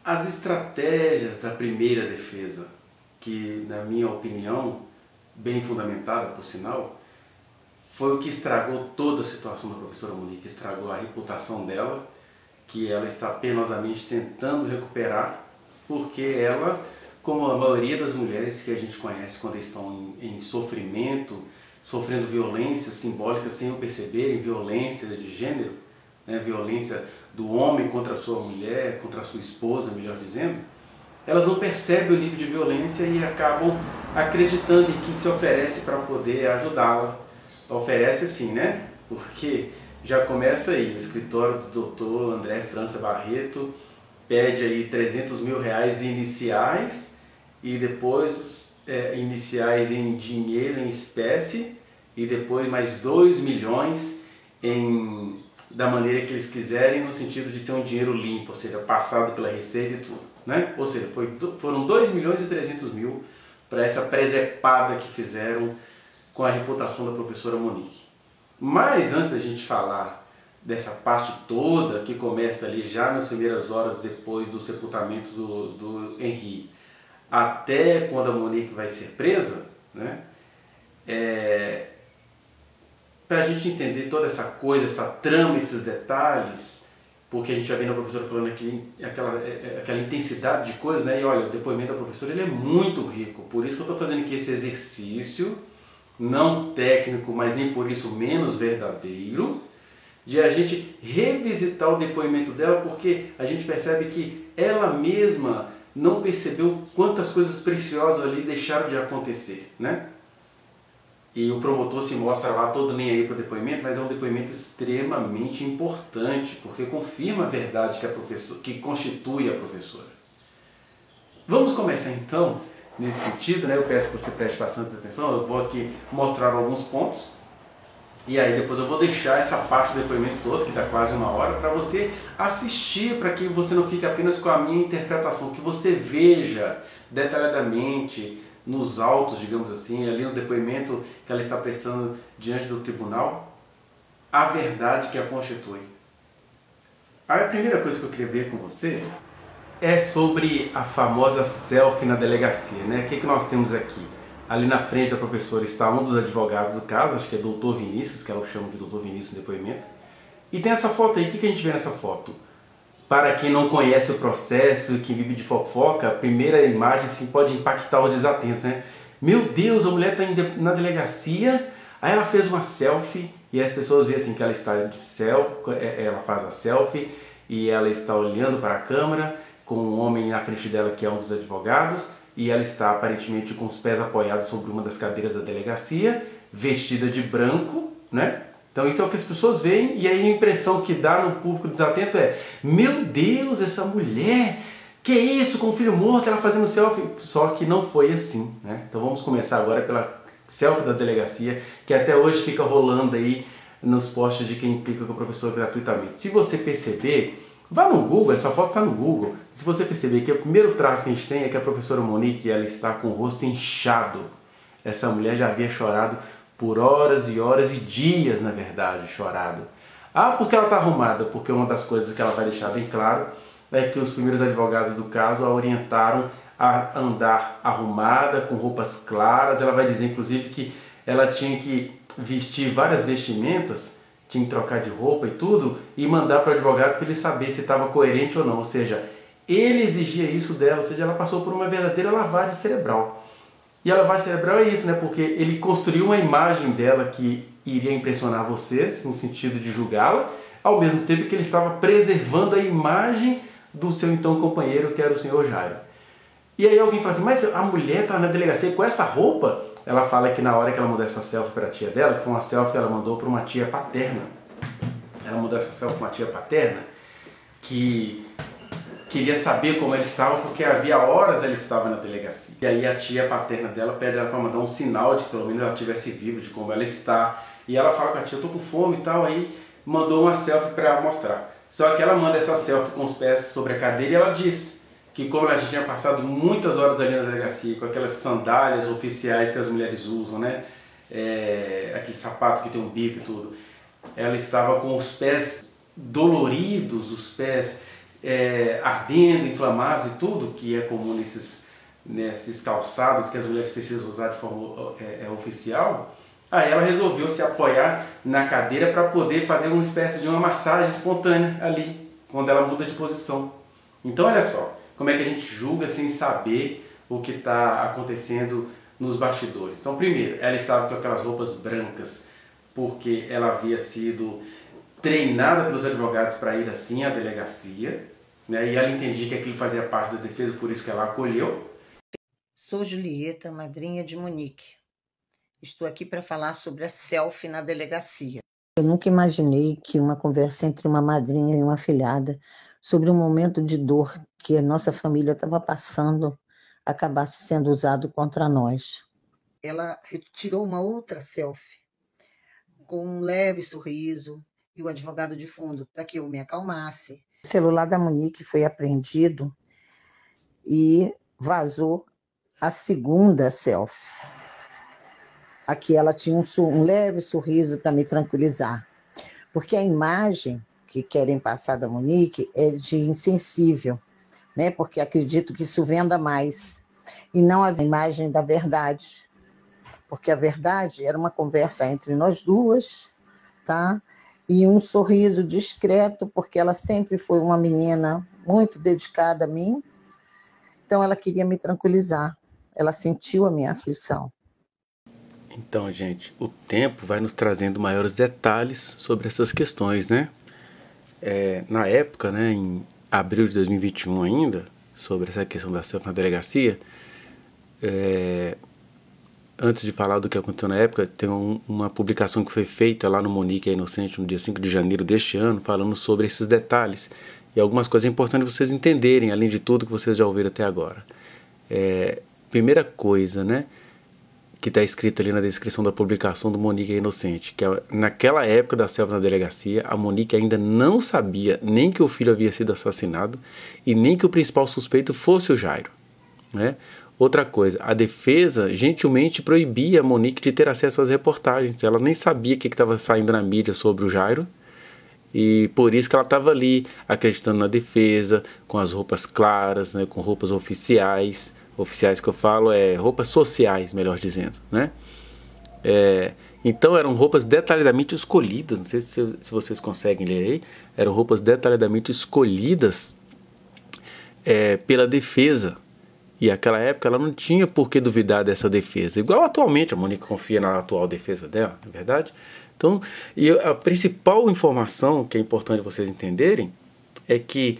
As estratégias da primeira defesa, que na minha opinião, bem fundamentada por sinal, foi o que estragou toda a situação da professora Monique, estragou a reputação dela, que ela está penosamente tentando recuperar, porque ela, como a maioria das mulheres que a gente conhece quando estão em sofrimento, sofrendo violência simbólica sem o perceberem, violência de gênero, né, violência do homem contra a sua mulher, contra a sua esposa, melhor dizendo, elas não percebem o nível de violência e acabam acreditando em quem se oferece para poder ajudá-la. Oferece sim, né? Porque já começa aí, o escritório do Dr. André França Barreto pede aí 300 mil reais iniciais e depois iniciais em dinheiro, em espécie, e depois mais 2 milhões da maneira que eles quiserem, no sentido de ser um dinheiro limpo, ou seja, passado pela Receita e tudo, né? Ou seja, foram 2 milhões e 300 mil para essa presepada que fizeram com a reputação da professora Monique. Mas antes da gente falar dessa parte toda, que começa ali já nas primeiras horas depois do sepultamento do Henri, até quando a Monique vai ser presa, né? Para a gente entender toda essa coisa, essa trama, esses detalhes, porque a gente já vem a professora falando aqui aquela intensidade de coisas, né? E olha, o depoimento da professora ele é muito rico, por isso que eu estou fazendo aqui esse exercício, não técnico, mas nem por isso menos verdadeiro, de a gente revisitar o depoimento dela, porque a gente percebe que ela mesma não percebeu quantas coisas preciosas ali deixaram de acontecer, né? E o promotor se mostra lá todo nem aí para o depoimento, mas é um depoimento extremamente importante, porque confirma a verdade que constitui a professora. Vamos começar então nesse sentido, né? Eu peço que você preste bastante atenção, eu vou aqui mostrar alguns pontos, e aí depois eu vou deixar essa parte do depoimento todo, que dá quase 1 hora, para você assistir, para que você não fique apenas com a minha interpretação, que você veja detalhadamente nos autos, digamos assim, ali no depoimento que ela está prestando diante do tribunal, a verdade que a constitui. A primeira coisa que eu queria ver com você é sobre a famosa selfie na delegacia, né? O que nós temos aqui? Ali na frente da professora está um dos advogados do caso, acho que é Dr. Vinícius, que ela chama de Dr. Vinícius no depoimento. E tem essa foto aí, o que a gente vê nessa foto? Para quem não conhece o processo e que vive de fofoca, a primeira imagem sim, pode impactar os desatentos, né? Meu Deus, a mulher está na delegacia, aí ela fez uma selfie e as pessoas veem assim que ela está de selfie, ela faz a selfie e ela está olhando para a câmera com um homem na frente dela que é um dos advogados e ela está aparentemente com os pés apoiados sobre uma das cadeiras da delegacia, vestida de branco, né? Então isso é o que as pessoas veem e aí a impressão que dá no público desatento é: meu Deus, essa mulher, que isso, com o filho morto, ela fazendo selfie. Só que não foi assim, né? Então vamos começar agora pela selfie da delegacia, que até hoje fica rolando aí nos posts de quem implica com o professor gratuitamente. Se você perceber, vá no Google, essa foto está no Google. Se você perceber que o primeiro traço que a gente tem é que a professora Monique ela está com o rosto inchado. Essa mulher já havia chorado por horas e horas e dias, na verdade, chorado. Ah, porque ela está arrumada? Porque uma das coisas que ela vai deixar bem claro é que os primeiros advogados do caso a orientaram a andar arrumada, com roupas claras. Ela vai dizer, inclusive, que ela tinha que vestir várias vestimentas, tinha que trocar de roupa e tudo, e mandar para o advogado para ele saber se estava coerente ou não. Ou seja, ele exigia isso dela, ou seja, ela passou por uma verdadeira lavagem cerebral. E a lavagem cerebral é isso, né? Porque ele construiu uma imagem dela que iria impressionar vocês, no sentido de julgá-la, ao mesmo tempo que ele estava preservando a imagem do seu então companheiro, que era o senhor Jairo. E aí alguém fala assim, mas a mulher está na delegacia com essa roupa? Ela fala que na hora que ela mandou essa selfie para a tia dela, que foi uma selfie que ela mandou para uma tia paterna. Ela mandou essa selfie para uma tia paterna, que queria saber como ela estava, porque havia horas ela estava na delegacia. E aí a tia paterna dela pede ela para mandar um sinal de que pelo menos ela estivesse viva, de como ela está. E ela fala com a tia, eu tô com fome e tal, aí mandou uma selfie para ela mostrar. Só que ela manda essa selfie com os pés sobre a cadeira e ela diz que como ela já tinha passado muitas horas ali na delegacia, com aquelas sandálias oficiais que as mulheres usam, né? Aquele sapato que tem um bico e tudo. Ela estava com os pés doloridos, os pés ardendo, inflamados e tudo, que é comum nesses calçados que as mulheres precisam usar de forma oficial. Aí ela resolveu se apoiar na cadeira para poder fazer uma espécie de uma massagem espontânea ali, quando ela muda de posição. Então olha só, como é que a gente julga sem saber o que está acontecendo nos bastidores. Então primeiro, ela estava com aquelas roupas brancas, porque ela havia sido treinada pelos advogados para ir assim à delegacia, né? E ela entendia que aquilo fazia parte da defesa, por isso que ela acolheu. Sou Julieta, madrinha de Monique. Estou aqui para falar sobre a selfie na delegacia. Eu nunca imaginei que uma conversa entre uma madrinha e uma afilhada sobre um momento de dor que a nossa família estava passando acabasse sendo usado contra nós. Ela tirou uma outra selfie com um leve sorriso e o advogado de fundo para que eu me acalmasse. O celular da Monique foi apreendido e vazou a segunda selfie. Aqui ela tinha um leve sorriso para me tranquilizar, porque a imagem que querem passar da Monique é de insensível, né? Porque acredito que isso venda mais, e não a imagem da verdade, porque a verdade era uma conversa entre nós duas, tá? E um sorriso discreto, porque ela sempre foi uma menina muito dedicada a mim, então ela queria me tranquilizar, ela sentiu a minha aflição. Então, gente, o tempo vai nos trazendo maiores detalhes sobre essas questões, né? Na época, né, em abril de 2021 ainda, sobre essa questão da selfie na delegacia, antes de falar do que aconteceu na época, tem uma publicação que foi feita lá no Monique é Inocente, no dia 5 de janeiro deste ano, falando sobre esses detalhes. E algumas coisas importantes vocês entenderem, além de tudo que vocês já ouviram até agora. Primeira coisa, né, que está escrito ali na descrição da publicação do Monique é Inocente, que naquela época da selfie na delegacia, a Monique ainda não sabia nem que o filho havia sido assassinado e nem que o principal suspeito fosse o Jairo, né? Outra coisa, a defesa gentilmente proibia a Monique de ter acesso às reportagens, ela nem sabia o que estava saindo na mídia sobre o Jairo, e por isso que ela estava ali acreditando na defesa, com as roupas claras, né, com roupas oficiais que eu falo roupas sociais, melhor dizendo, né? Então eram roupas detalhadamente escolhidas, não sei se vocês conseguem ler aí, eram roupas detalhadamente escolhidas pela defesa, e naquela época ela não tinha por que duvidar dessa defesa, igual atualmente a Monique confia na atual defesa dela, não é verdade? Então, e a principal informação que é importante vocês entenderem é que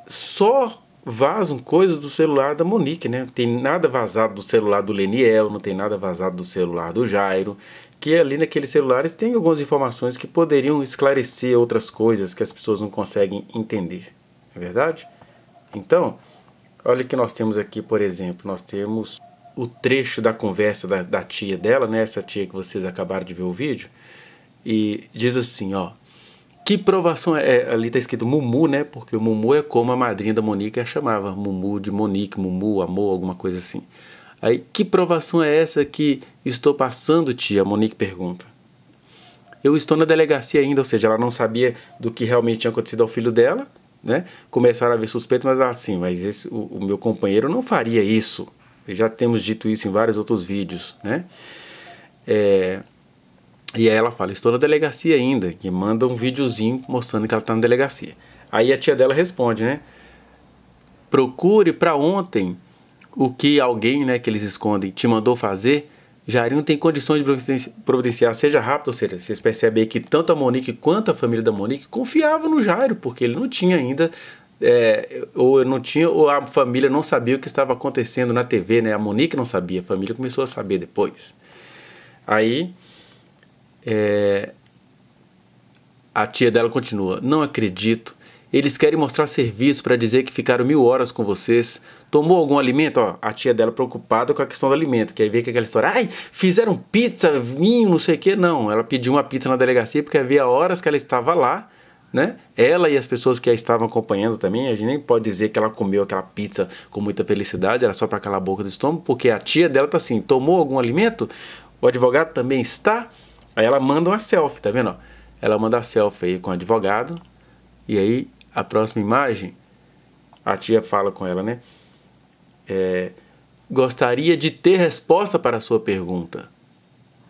só vazam coisas do celular da Monique, né? Não tem nada vazado do celular do Leniel, não tem nada vazado do celular do Jairo, que ali naqueles celulares tem algumas informações que poderiam esclarecer outras coisas que as pessoas não conseguem entender, não é verdade? Então, olha o que nós temos aqui, por exemplo, nós temos o trecho da conversa da tia dela, né? Essa tia que vocês acabaram de ver o vídeo, e diz assim, ó: que provação ali está escrito Mumu, né? Porque o Mumu é como a madrinha da Monique a chamava. Mumu de Monique, Mumu, amor, alguma coisa assim. Aí, que provação é essa que estou passando, tia? A Monique pergunta. Eu estou na delegacia ainda, ou seja, ela não sabia do que realmente tinha acontecido ao filho dela, né? Começaram a ver suspeito, mas assim, mas o meu companheiro não faria isso. Já temos dito isso em vários outros vídeos, né? E aí ela fala, estou na delegacia ainda, e manda um videozinho mostrando que ela está na delegacia. Aí a tia dela responde, né? Procure para ontem o que alguém, né, que eles escondem, te mandou fazer. Jairinho tem condições de providenciar, seja rápido, ou seja, vocês percebem que tanto a Monique quanto a família da Monique confiavam no Jairo, porque ele não tinha ainda, ou a família não sabia o que estava acontecendo na TV, né? A Monique não sabia, a família começou a saber depois. Aí a tia dela continua, não acredito, eles querem mostrar serviço para dizer que ficaram 1000 horas com vocês. Tomou algum alimento? Ó, a tia dela preocupada com a questão do alimento, que aí vem com aquela história, ai, fizeram pizza, vinho, não sei o que. Não, ela pediu uma pizza na delegacia porque havia horas que ela estava lá, né? Ela e as pessoas que a estavam acompanhando também, a gente nem pode dizer que ela comeu aquela pizza com muita felicidade, era só para calar a boca do estômago, porque a tia dela tá assim, tomou algum alimento? O advogado também está? Aí ela manda uma selfie, tá vendo? Ela manda a selfie aí com o advogado, e aí a próxima imagem, a tia fala com ela, né? Gostaria de ter resposta para a sua pergunta,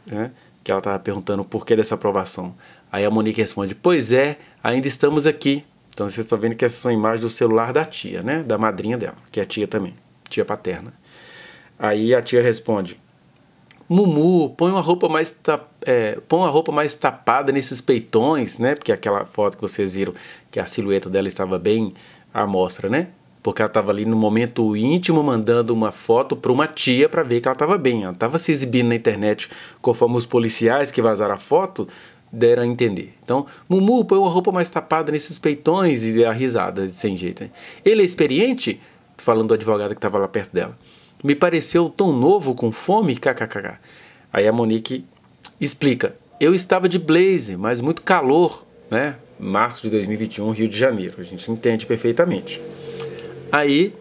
né? Que ela estava perguntando o porquê dessa aprovação. Aí a Monique responde, pois é, ainda estamos aqui. Então vocês estão vendo que essas são imagens do celular da tia, né? Da madrinha dela, que é tia também, tia paterna. Aí a tia responde, Mumu, põe uma roupa mais tapada nesses peitões, né? Porque aquela foto que vocês viram, que a silhueta dela estava bem à mostra, né? Porque ela estava ali no momento íntimo mandando uma foto para uma tia para ver que ela estava bem. Ela estava se exibindo na internet conforme os policiais que vazaram a foto deram a entender. Então, Mumu, põe uma roupa mais tapada nesses peitões, e a risada, sem jeito. Né? Ele é experiente? Falando do advogado que estava lá perto dela. Me pareceu tão novo, com fome, kkkk. Aí a Monique explica, eu estava de blazer, mas muito calor, né? Março de 2021, Rio de Janeiro. A gente entende perfeitamente. Aí,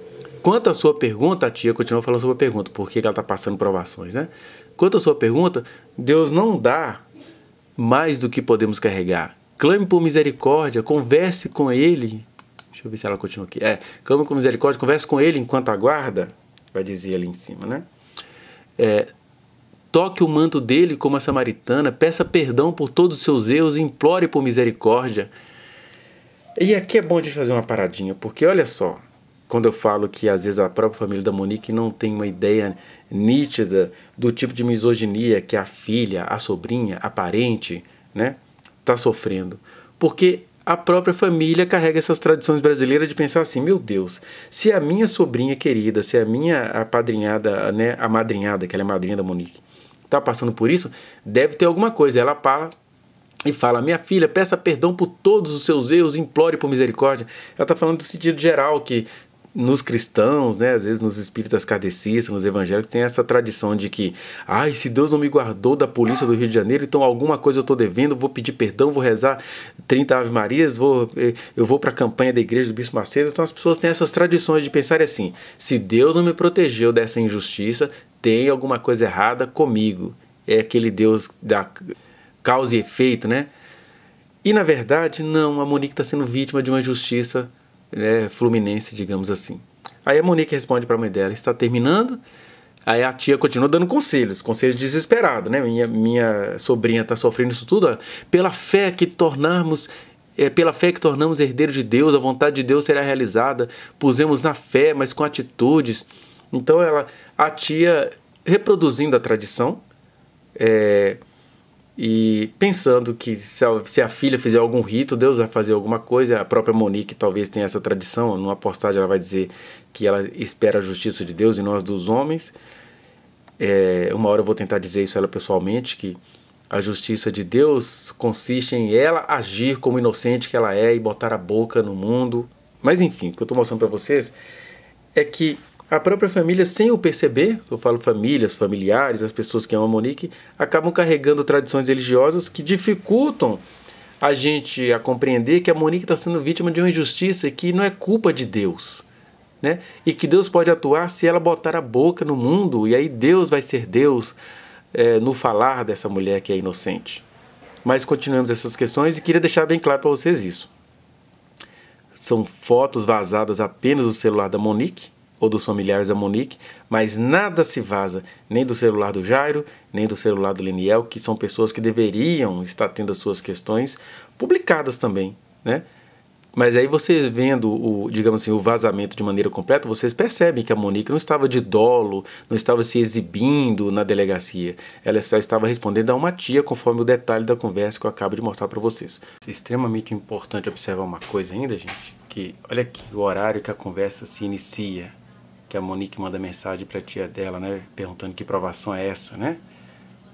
quanto à sua pergunta, a tia continua falando sobre a pergunta, por que ela está passando provações, né? Quanto à sua pergunta, Deus não dá mais do que podemos carregar. Clame por misericórdia, converse com Ele. Deixa eu ver se ela continua aqui. Clame por misericórdia, converse com Ele enquanto aguarda. Vai dizer ali em cima, né? Toque o manto dele como a samaritana, peça perdão por todos os seus erros e implore por misericórdia. E aqui é bom de fazer uma paradinha, porque olha só, quando eu falo que às vezes a própria família da Monique não tem uma ideia nítida do tipo de misoginia que a filha, a sobrinha, a parente, né, está sofrendo. Porque a própria família carrega essas tradições brasileiras de pensar assim, meu Deus, se a minha sobrinha querida, se a minha apadrinhada, né, a madrinhada, que ela é madrinha da Monique, está passando por isso, deve ter alguma coisa. Ela fala, minha filha, peça perdão por todos os seus erros, implore por misericórdia. Ela está falando do sentido geral que nos cristãos, né, às vezes nos espíritas kardecistas, nos evangélicos, tem essa tradição de que, se Deus não me guardou da polícia do Rio de Janeiro, então alguma coisa eu estou devendo, vou pedir perdão, vou rezar 30 Ave Marias, eu vou para a campanha da igreja do Bispo Macedo. Então as pessoas têm essas tradições de pensar assim, se Deus não me protegeu dessa injustiça, tem alguma coisa errada comigo. É aquele Deus da causa e efeito, né? E na verdade, não, a Monique está sendo vítima de uma justiça fluminense, digamos assim. Aí a Monique responde para a mãe dela, está terminando? Aí a tia continua dando conselhos desesperados, né? Minha sobrinha está sofrendo isso tudo, ó. Pela fé que tornamos herdeiros de Deus, a vontade de Deus será realizada, pusemos na fé, mas com atitudes. Então a tia reproduzindo a tradição, e pensando que se a filha fizer algum rito, Deus vai fazer alguma coisa. A própria Monique talvez tenha essa tradição. Numa postagem ela vai dizer que ela espera a justiça de Deus e nós dos homens. Uma hora eu vou tentar dizer isso a ela pessoalmente, que a justiça de Deus consiste em ela agir como inocente que ela é e botar a boca no mundo. Mas enfim, o que eu estou mostrando para vocês é que a própria família, sem o perceber, eu falo famílias, familiares, as pessoas que amam a Monique, acabam carregando tradições religiosas que dificultam a gente a compreender que a Monique está sendo vítima de uma injustiça que não é culpa de Deus, né? E que Deus pode atuar se ela botar a boca no mundo, e aí Deus vai ser Deus no falar dessa mulher que é inocente. Mas continuamos essas questões e queria deixar bem claro para vocês isso. São fotos vazadas apenas do celular da Monique, ou dos familiares da Monique, mas nada se vaza, nem do celular do Jairo, nem do celular do Leniel, que são pessoas que deveriam estar tendo as suas questões publicadas também, né? Mas aí você vendo digamos assim, o vazamento de maneira completa, vocês percebem que a Monique não estava de dolo, não estava se exibindo na delegacia. Ela só estava respondendo a uma tia, conforme o detalhe da conversa que eu acabo de mostrar para vocês. É extremamente importante observar uma coisa ainda, gente, que olha aqui o horário que a conversa se inicia, que a Monique manda mensagem para a tia dela, né, perguntando que provação é essa, né?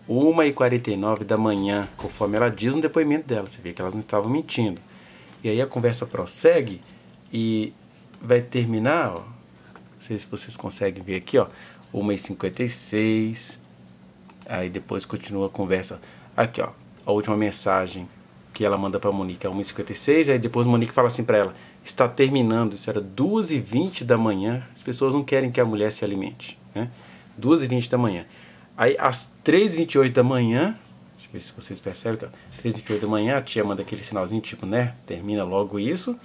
1h49 da manhã, conforme ela diz no depoimento dela. Você vê que elas não estavam mentindo. E aí a conversa prossegue e vai terminar, ó, não sei se vocês conseguem ver aqui, ó, 1h56, aí depois continua a conversa. Aqui, ó, a última mensagem que ela manda para Monique é 1h56, aí depois Monique fala assim para ela, está terminando, isso era 2h20 da manhã, as pessoas não querem que a mulher se alimente, né? 2h20 da manhã. Aí às 3h28 da manhã, deixa eu ver se vocês percebem, 3h28 da manhã, a tia manda aquele sinalzinho tipo, né, termina logo isso.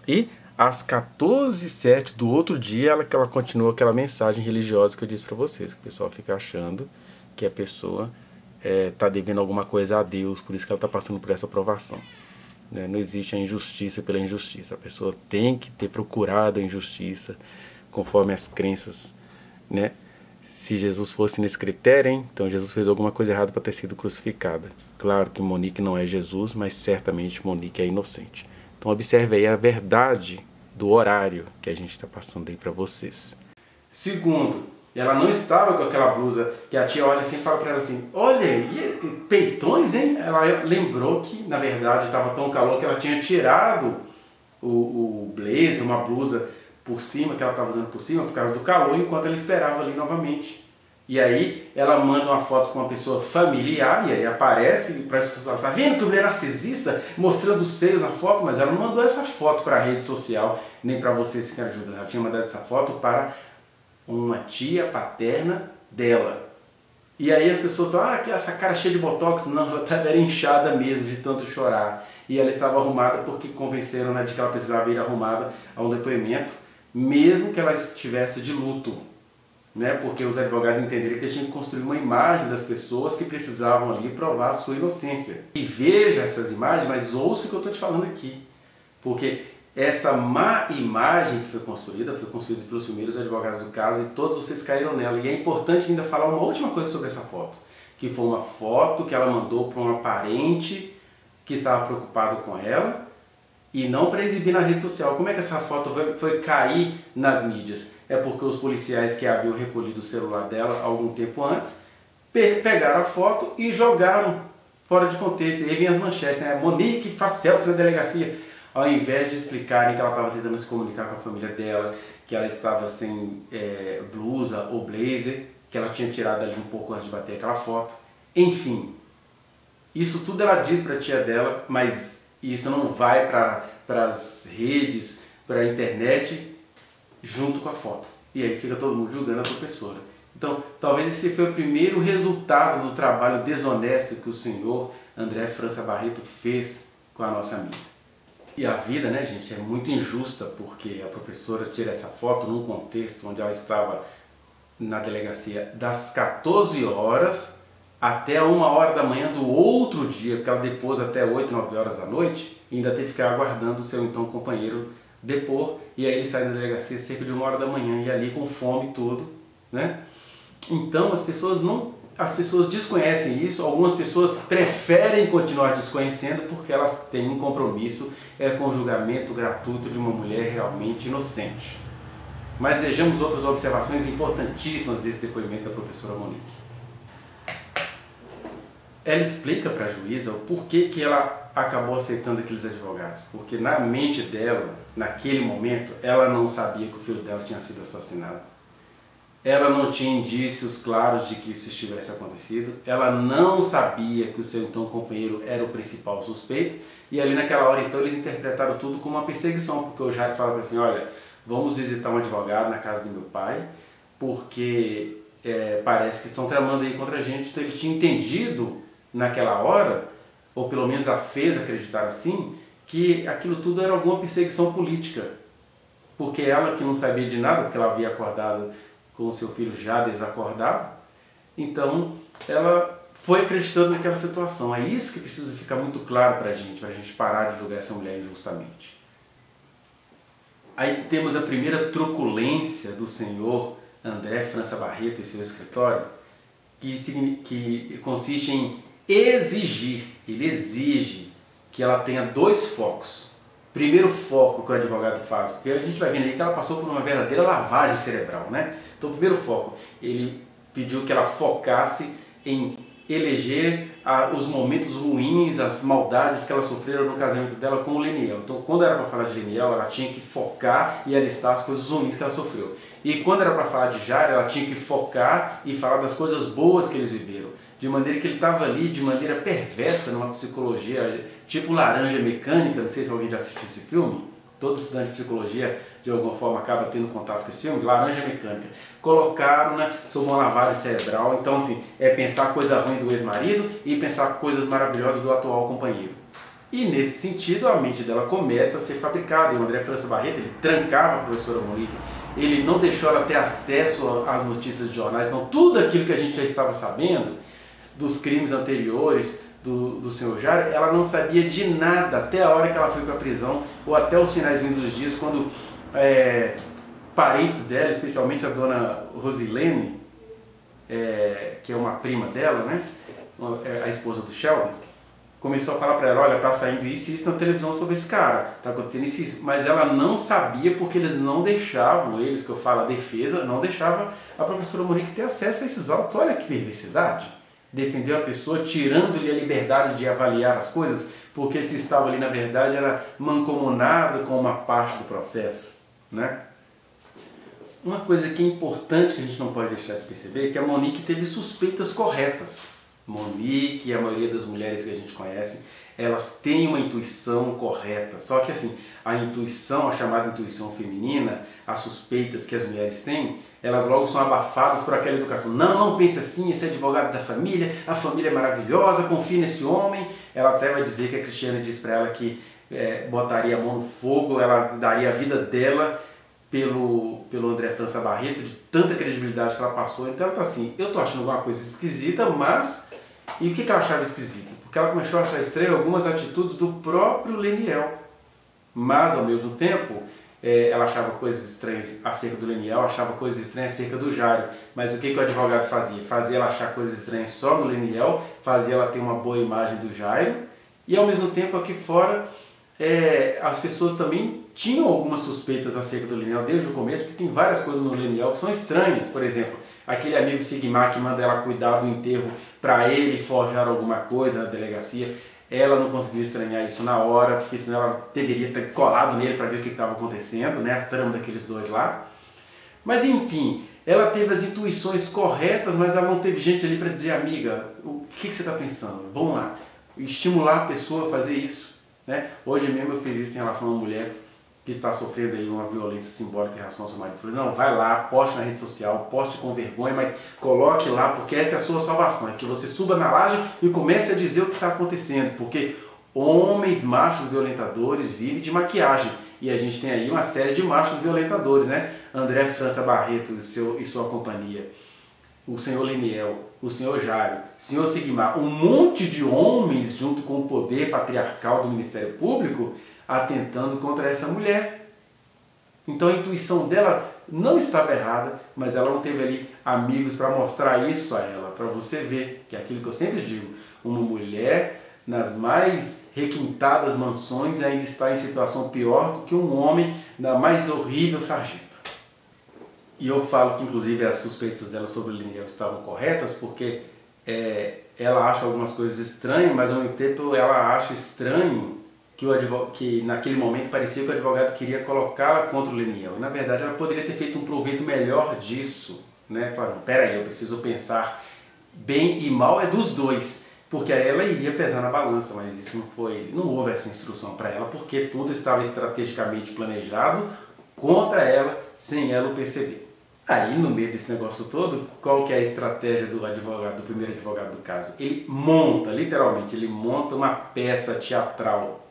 E às 14h07 do outro dia, ela continua aquela mensagem religiosa que eu disse para vocês, que o pessoal fica achando que a pessoa está devendo alguma coisa a Deus, por isso que ela está passando por essa provação. Né? Não existe a injustiça pela injustiça. A pessoa tem que ter procurado a injustiça conforme as crenças, né? Se Jesus fosse nesse critério, hein? Então Jesus fez alguma coisa errada para ter sido crucificada. Claro que Monique não é Jesus, mas certamente Monique é inocente. Então observe aí a verdade do horário que a gente está passando aí para vocês. Segundo, ela não estava com aquela blusa que a tia olha assim e fala para ela assim, olha, e peitões, hein? Ela lembrou que, na verdade, estava tão calor que ela tinha tirado o blazer, uma blusa por cima, que ela estava usando por cima, por causa do calor, enquanto ela esperava ali novamente. E aí ela manda uma foto com uma pessoa familiar, e aí aparece para as pessoas, tá vendo que o mulher narcisista mostrando os seios na foto, mas ela não mandou essa foto para a rede social, nem para vocês que ajudam. Ela tinha mandado essa foto para uma tia paterna dela. E aí as pessoas falam, que essa cara cheia de botox. Não, ela estava inchada mesmo de tanto chorar. E ela estava arrumada porque convenceram, né, de que ela precisava ir arrumada a um depoimento, mesmo que ela estivesse de luto. Né, porque os advogados entenderam que eles tinham que construir uma imagem das pessoas que precisavam ali provar a sua inocência. E veja essas imagens, mas ouça o que eu estou te falando aqui. Porque essa má imagem que foi construída pelos primeiros advogados do caso e todos vocês caíram nela. E é importante ainda falar uma última coisa sobre essa foto. Que foi uma foto que ela mandou para uma parente que estava preocupado com ela e não para exibir na rede social. Como é que essa foto foi cair nas mídias? É porque os policiais que haviam recolhido o celular dela algum tempo antes pegaram a foto e jogaram fora de contexto. E aí vem as manchetes, né? Monique faz selfie na delegacia. Ao invés de explicarem que ela estava tentando se comunicar com a família dela, que ela estava sem blusa ou blazer, que ela tinha tirado ali um pouco antes de bater aquela foto. Enfim, isso tudo ela diz para a tia dela, mas isso não vai para as redes, para a internet, junto com a foto. E aí fica todo mundo julgando a professora. Então, talvez esse foi o primeiro resultado do trabalho desonesto que o senhor André França Barreto fez com a nossa amiga. E a vida, né, gente, é muito injusta, porque a professora tira essa foto num contexto onde ela estava na delegacia das 14 horas até 1h da manhã do outro dia, porque ela depôs até 8, 9 horas da noite, e ainda teve que ficar aguardando o seu então companheiro depor, e aí ele sai da delegacia cerca de 1h da manhã, e ali com fome e tudo, né? Então as pessoas desconhecem isso, algumas pessoas preferem continuar desconhecendo porque elas têm um compromisso com o julgamento gratuito de uma mulher realmente inocente. Mas vejamos outras observações importantíssimas desse depoimento da professora Monique. Ela explica para a juíza o porquê que ela acabou aceitando aqueles advogados. Porque na mente dela, naquele momento, ela não sabia que o filho dela tinha sido assassinado. Ela não tinha indícios claros de que isso estivesse acontecido. Ela não sabia que o seu então companheiro era o principal suspeito. E ali naquela hora, então, eles interpretaram tudo como uma perseguição. Porque o Jair falava assim, olha, vamos visitar um advogado na casa do meu pai, porque parece que estão tramando aí contra a gente. Então ele tinha entendido naquela hora, ou pelo menos a fez acreditar assim, que aquilo tudo era alguma perseguição política. Porque ela, que não sabia de nada, porque ela havia acordado com o seu filho já desacordado, então ela foi acreditando naquela situação. É isso que precisa ficar muito claro para a gente parar de julgar essa mulher injustamente. Aí temos a primeira truculência do senhor André França Barreto e seu escritório, que consiste em exigir, ele exige que ela tenha 2 focos. Primeiro foco que o advogado faz, porque a gente vai vendo aí que ela passou por uma verdadeira lavagem cerebral, né? Então, o primeiro foco, ele pediu que ela focasse em eleger os momentos ruins, as maldades que ela sofreu no casamento dela com o Leniel. Então, quando era para falar de Leniel, ela tinha que focar e alistar as coisas ruins que ela sofreu. E quando era para falar de Jair, ela tinha que focar e falar das coisas boas que eles viveram. De maneira que ele estava ali, de maneira perversa, numa psicologia tipo Laranja Mecânica. Não sei se alguém já assistiu esse filme. Todo estudante de psicologia, de alguma forma, acaba tendo contato com esse filme. Laranja Mecânica. Colocaram, né, sob uma lavagem cerebral. Então, assim, é pensar coisa ruim do ex-marido e pensar coisas maravilhosas do atual companheiro. E nesse sentido a mente dela começa a ser fabricada. E o André França Barreto, ele trancava a professora Monique, ele não deixou ela ter acesso às notícias de jornais, então tudo aquilo que a gente já estava sabendo dos crimes anteriores do senhor Jário, ela não sabia de nada até a hora que ela foi para a prisão, ou até os finaizinhos dos dias, quando parentes dela, especialmente a dona Rosilene, que é uma prima dela, né, a esposa do Shelby, começou a falar para ela, olha, tá saindo isso e isso na televisão sobre esse cara, tá acontecendo isso e isso. Mas ela não sabia porque eles não deixavam, eles que eu falo, a defesa, não deixava a professora Monique ter acesso a esses autos. Olha que perversidade. Defender a pessoa tirando-lhe a liberdade de avaliar as coisas, porque se estava ali na verdade era mancomunado com uma parte do processo, né? Uma coisa que é importante que a gente não pode deixar de perceber é que a Monique teve suspeitas corretas. Monique e a maioria das mulheres que a gente conhece, elas têm uma intuição correta. Só que assim, a intuição, a chamada intuição feminina, as suspeitas que as mulheres têm, elas logo são abafadas por aquela educação. Não, não pense assim, esse é advogado da família, a família é maravilhosa, confie nesse homem. Ela até vai dizer que a Cristiane disse para ela que botaria a mão no fogo, ela daria a vida dela pelo André França Barreto, de tanta credibilidade que ela passou. Então ela tá assim, eu tô achando alguma coisa esquisita, mas... E o que ela achava esquisito? Porque ela começou a achar estranho algumas atitudes do próprio Leniel. Mas, ao mesmo tempo, ela achava coisas estranhas acerca do Leniel, achava coisas estranhas acerca do Jário. Mas o que o advogado fazia? Fazia ela achar coisas estranhas só no Leniel, fazia ela ter uma boa imagem do Jário, e ao mesmo tempo aqui fora as pessoas também tinham algumas suspeitas acerca do Leniel desde o começo, porque tem várias coisas no Leniel que são estranhas. Por exemplo, aquele amigo Sigmar que manda ela cuidar do enterro para ele forjar alguma coisa na delegacia, ela não conseguiu estranhar isso na hora, porque senão ela deveria ter colado nele para ver o que estava acontecendo, né? A trama daqueles dois lá. Mas enfim, ela teve as intuições corretas, mas ela não teve gente ali para dizer, amiga, o que você está pensando? Vamos lá, estimular a pessoa a fazer isso, né? Hoje mesmo eu fiz isso em relação a uma mulher que está sofrendo aí uma violência simbólica em relação ao seu marido. Eu falei, não, vai lá, poste na rede social, poste com vergonha, mas coloque lá, porque essa é a sua salvação, é que você suba na laje e comece a dizer o que está acontecendo, porque homens machos violentadores vivem de maquiagem, e a gente tem aí uma série de machos violentadores, né? André França Barreto e sua companhia, o senhor Leniel, o senhor Jário, o senhor Sigmar, um monte de homens junto com o poder patriarcal do Ministério Público, atentando contra essa mulher. Então a intuição dela não estava errada, mas ela não teve ali amigos para mostrar isso a ela, para você ver, que é aquilo que eu sempre digo, uma mulher nas mais requintadas mansões ainda está em situação pior do que um homem na mais horrível sarjeta. E eu falo que inclusive as suspeitas dela sobre o Leniel estavam corretas, porque ela acha algumas coisas estranhas, mas ao mesmo tempo ela acha estranho que naquele momento parecia que o advogado queria colocá-la contra o Leniel. E na verdade ela poderia ter feito um proveito melhor disso, né? Falando, peraí, eu preciso pensar bem e mal é dos dois, porque ela iria pesar na balança, mas isso não houve essa instrução para ela, porque tudo estava estrategicamente planejado contra ela, sem ela o perceber. Aí, no meio desse negócio todo, qual que é a estratégia do advogado, do primeiro advogado do caso? Ele monta, literalmente, ele monta uma peça teatral,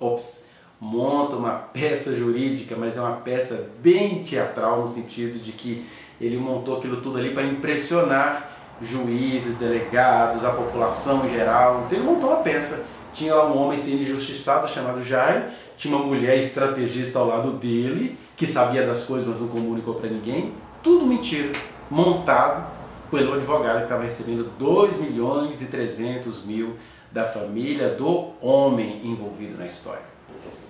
monta uma peça jurídica, mas é uma peça bem teatral no sentido de que ele montou aquilo tudo ali para impressionar juízes, delegados, a população em geral. Então ele montou uma peça. Tinha lá um homem sendo injustiçado chamado Jairo, tinha uma mulher estrategista ao lado dele, que sabia das coisas, mas não comunicou para ninguém. Tudo mentira, montado pelo advogado que estava recebendo 2.300.000 da família do homem envolvido na história.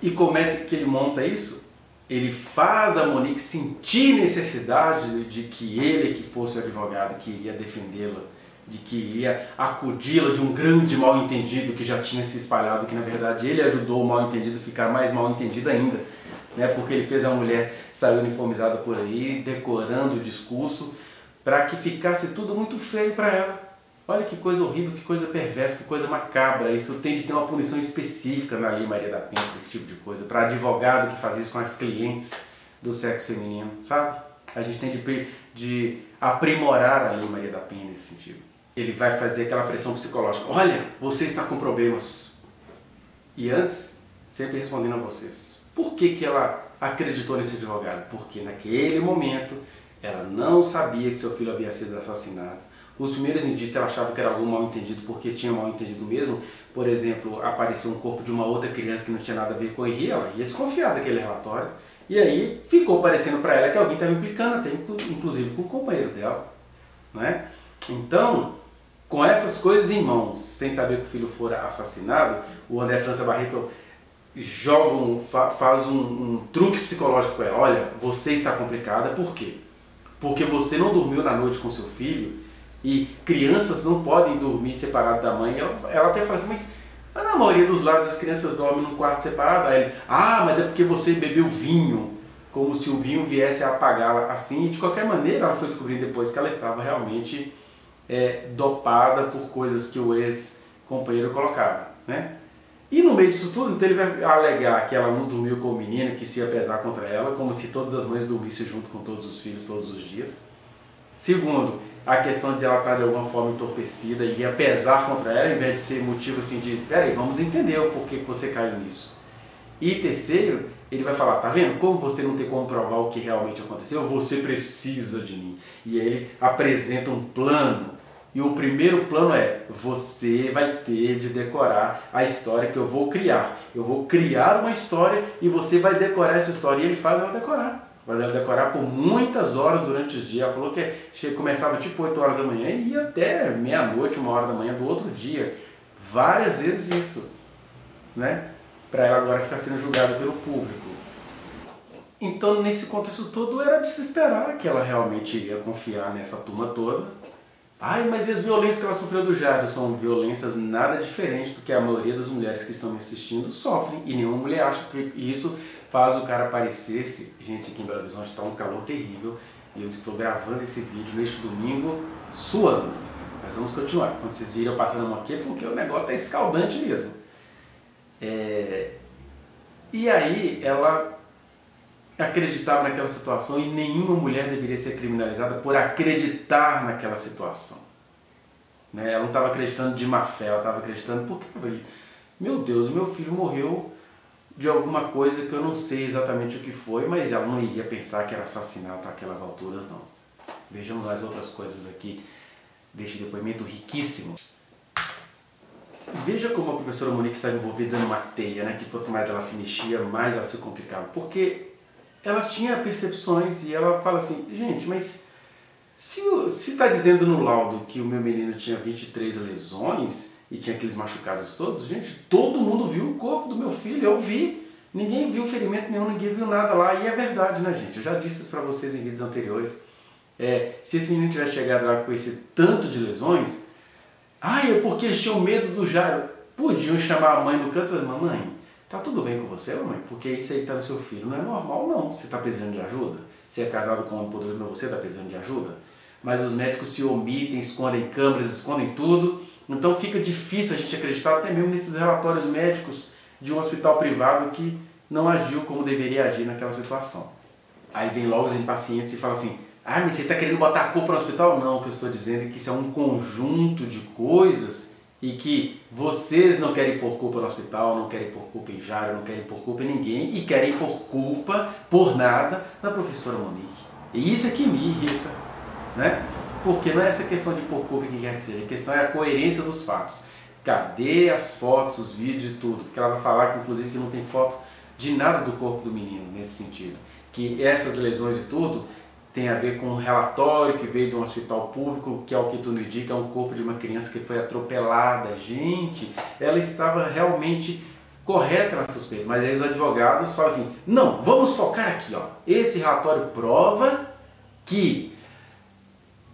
E como é que ele monta isso? Ele faz a Monique sentir necessidade de que ele que fosse o advogado que iria defendê-la, de que iria acudi-la de um grande mal-entendido que já tinha se espalhado, que na verdade ele ajudou o mal-entendido a ficar mais mal-entendido ainda. Né, porque ele fez a mulher sair uniformizada por aí, decorando o discurso, para que ficasse tudo muito feio para ela. Olha que coisa horrível, que coisa perversa, que coisa macabra. Isso tem de ter uma punição específica na Lei Maria da Penha, esse tipo de coisa, para advogado que faz isso com as clientes do sexo feminino, sabe? A gente tem de aprimorar a Lei Maria da Penha nesse sentido. Ele vai fazer aquela pressão psicológica. Olha, você está com problemas. E antes sempre respondendo a vocês. Por que que ela acreditou nesse advogado? Porque naquele momento ela não sabia que seu filho havia sido assassinado. Os primeiros indícios ela achava que era algum mal entendido, porque tinha mal entendido mesmo. Por exemplo, apareceu um corpo de uma outra criança que não tinha nada a ver com o Henri, ela ia desconfiar daquele relatório. E aí ficou parecendo para ela que alguém estava implicando, até inclusive com o companheiro dela. Né? Então, com essas coisas em mãos, sem saber que o filho fora assassinado, o André França Barreto faz um truque psicológico com ela. Olha, você está complicada, por quê? Porque você não dormiu na noite com seu filho, e crianças não podem dormir separadas da mãe. Ela até fala assim, mas na maioria dos lares as crianças dormem num quarto separado. Aí ele, mas é porque você bebeu vinho, como se o vinho viesse a apagá-la assim. E de qualquer maneira ela foi descobrir depois que ela estava realmente dopada por coisas que o ex-companheiro colocava, né? E no meio disso tudo, então ele vai alegar que ela não dormiu com o menino, que se ia pesar contra ela, como se todas as mães dormissem junto com todos os filhos todos os dias. Segundo, a questão de ela estar de alguma forma entorpecida e ia pesar contra ela, em vez de ser motivo assim de, peraí, vamos entender o porquê que você caiu nisso. E terceiro, ele vai falar, tá vendo? Como você não tem como provar o que realmente aconteceu, você precisa de mim. E aí ele apresenta um plano. E o primeiro plano é, você vai ter de decorar a história que eu vou criar. Eu vou criar uma história e você vai decorar essa história. E ele faz ela decorar. Faz ela decorar por muitas horas durante os dias. Ela falou que começava tipo 8 horas da manhã e ia até meia-noite, 1 hora da manhã do outro dia. Várias vezes isso, né? Para ela agora ficar sendo julgada pelo público. Então, nesse contexto todo, era de se esperar que ela realmente ia confiar nessa turma toda. Mas e as violências que ela sofreu do Jairo? São violências nada diferentes do que a maioria das mulheres que estão me assistindo sofrem. E nenhuma mulher acha que isso faz o cara parecer-se. Gente, aqui em Belo Horizonte está um calor terrível. E eu estou gravando esse vídeo neste domingo suando. Mas vamos continuar. Quando vocês viram eu passando a mão aqui, porque o negócio está escaldante mesmo. E aí ela acreditava naquela situação e nenhuma mulher deveria ser criminalizada por acreditar naquela situação. Né? Ela não estava acreditando de má fé, ela estava acreditando porque, meu Deus, meu filho morreu de alguma coisa que eu não sei exatamente o que foi, mas ela não iria pensar que era assassinato àquelas alturas, não. Vejamos as outras coisas aqui deste depoimento riquíssimo. Veja como a professora Monique está envolvida numa teia, né? Que quanto mais ela se mexia, mais ela se complicava. Porque ela tinha percepções e ela fala assim, gente, mas se está dizendo no laudo que o meu menino tinha 23 lesões e tinha aqueles machucados todos, gente, todo mundo viu o corpo do meu filho, eu vi, ninguém viu ferimento nenhum, ninguém viu nada lá, e é verdade, né, gente? Eu já disse isso para vocês em vídeos anteriores. Se esse menino tivesse chegado lá com esse tanto de lesões, é porque eles tinham medo do Jairo. Podiam chamar a mãe no canto e falar, mamãe, tá tudo bem com você, mamãe? Porque isso aí tá no seu filho. Não é normal, não. Você tá precisando de ajuda? Você é casado com um poderoso, mas você tá precisando de ajuda? Mas os médicos se omitem, escondem câmeras, escondem tudo. Então fica difícil a gente acreditar até mesmo nesses relatórios médicos de um hospital privado que não agiu como deveria agir naquela situação. Aí vem logo os impacientes e falam assim, mas você está querendo botar a culpa no hospital? Não, o que eu estou dizendo é que isso é um conjunto de coisas e que vocês não querem pôr culpa no hospital, não querem pôr culpa em Jairo, não querem pôr culpa em ninguém e querem pôr culpa, por nada, na professora Monique. E isso é que me irrita, né? Porque não é essa questão de pôr culpa em quem quer que seja, a questão é a coerência dos fatos. Cadê as fotos, os vídeos e tudo? Porque ela vai falar que, inclusive, que não tem foto de nada do corpo do menino nesse sentido. Que essas lesões e tudo tem a ver com um relatório que veio de um hospital público, que ao que tudo indica é um corpo de uma criança que foi atropelada. Gente, ela estava realmente correta na suspeita, mas aí os advogados falam assim, não, vamos focar aqui, ó. Esse relatório prova que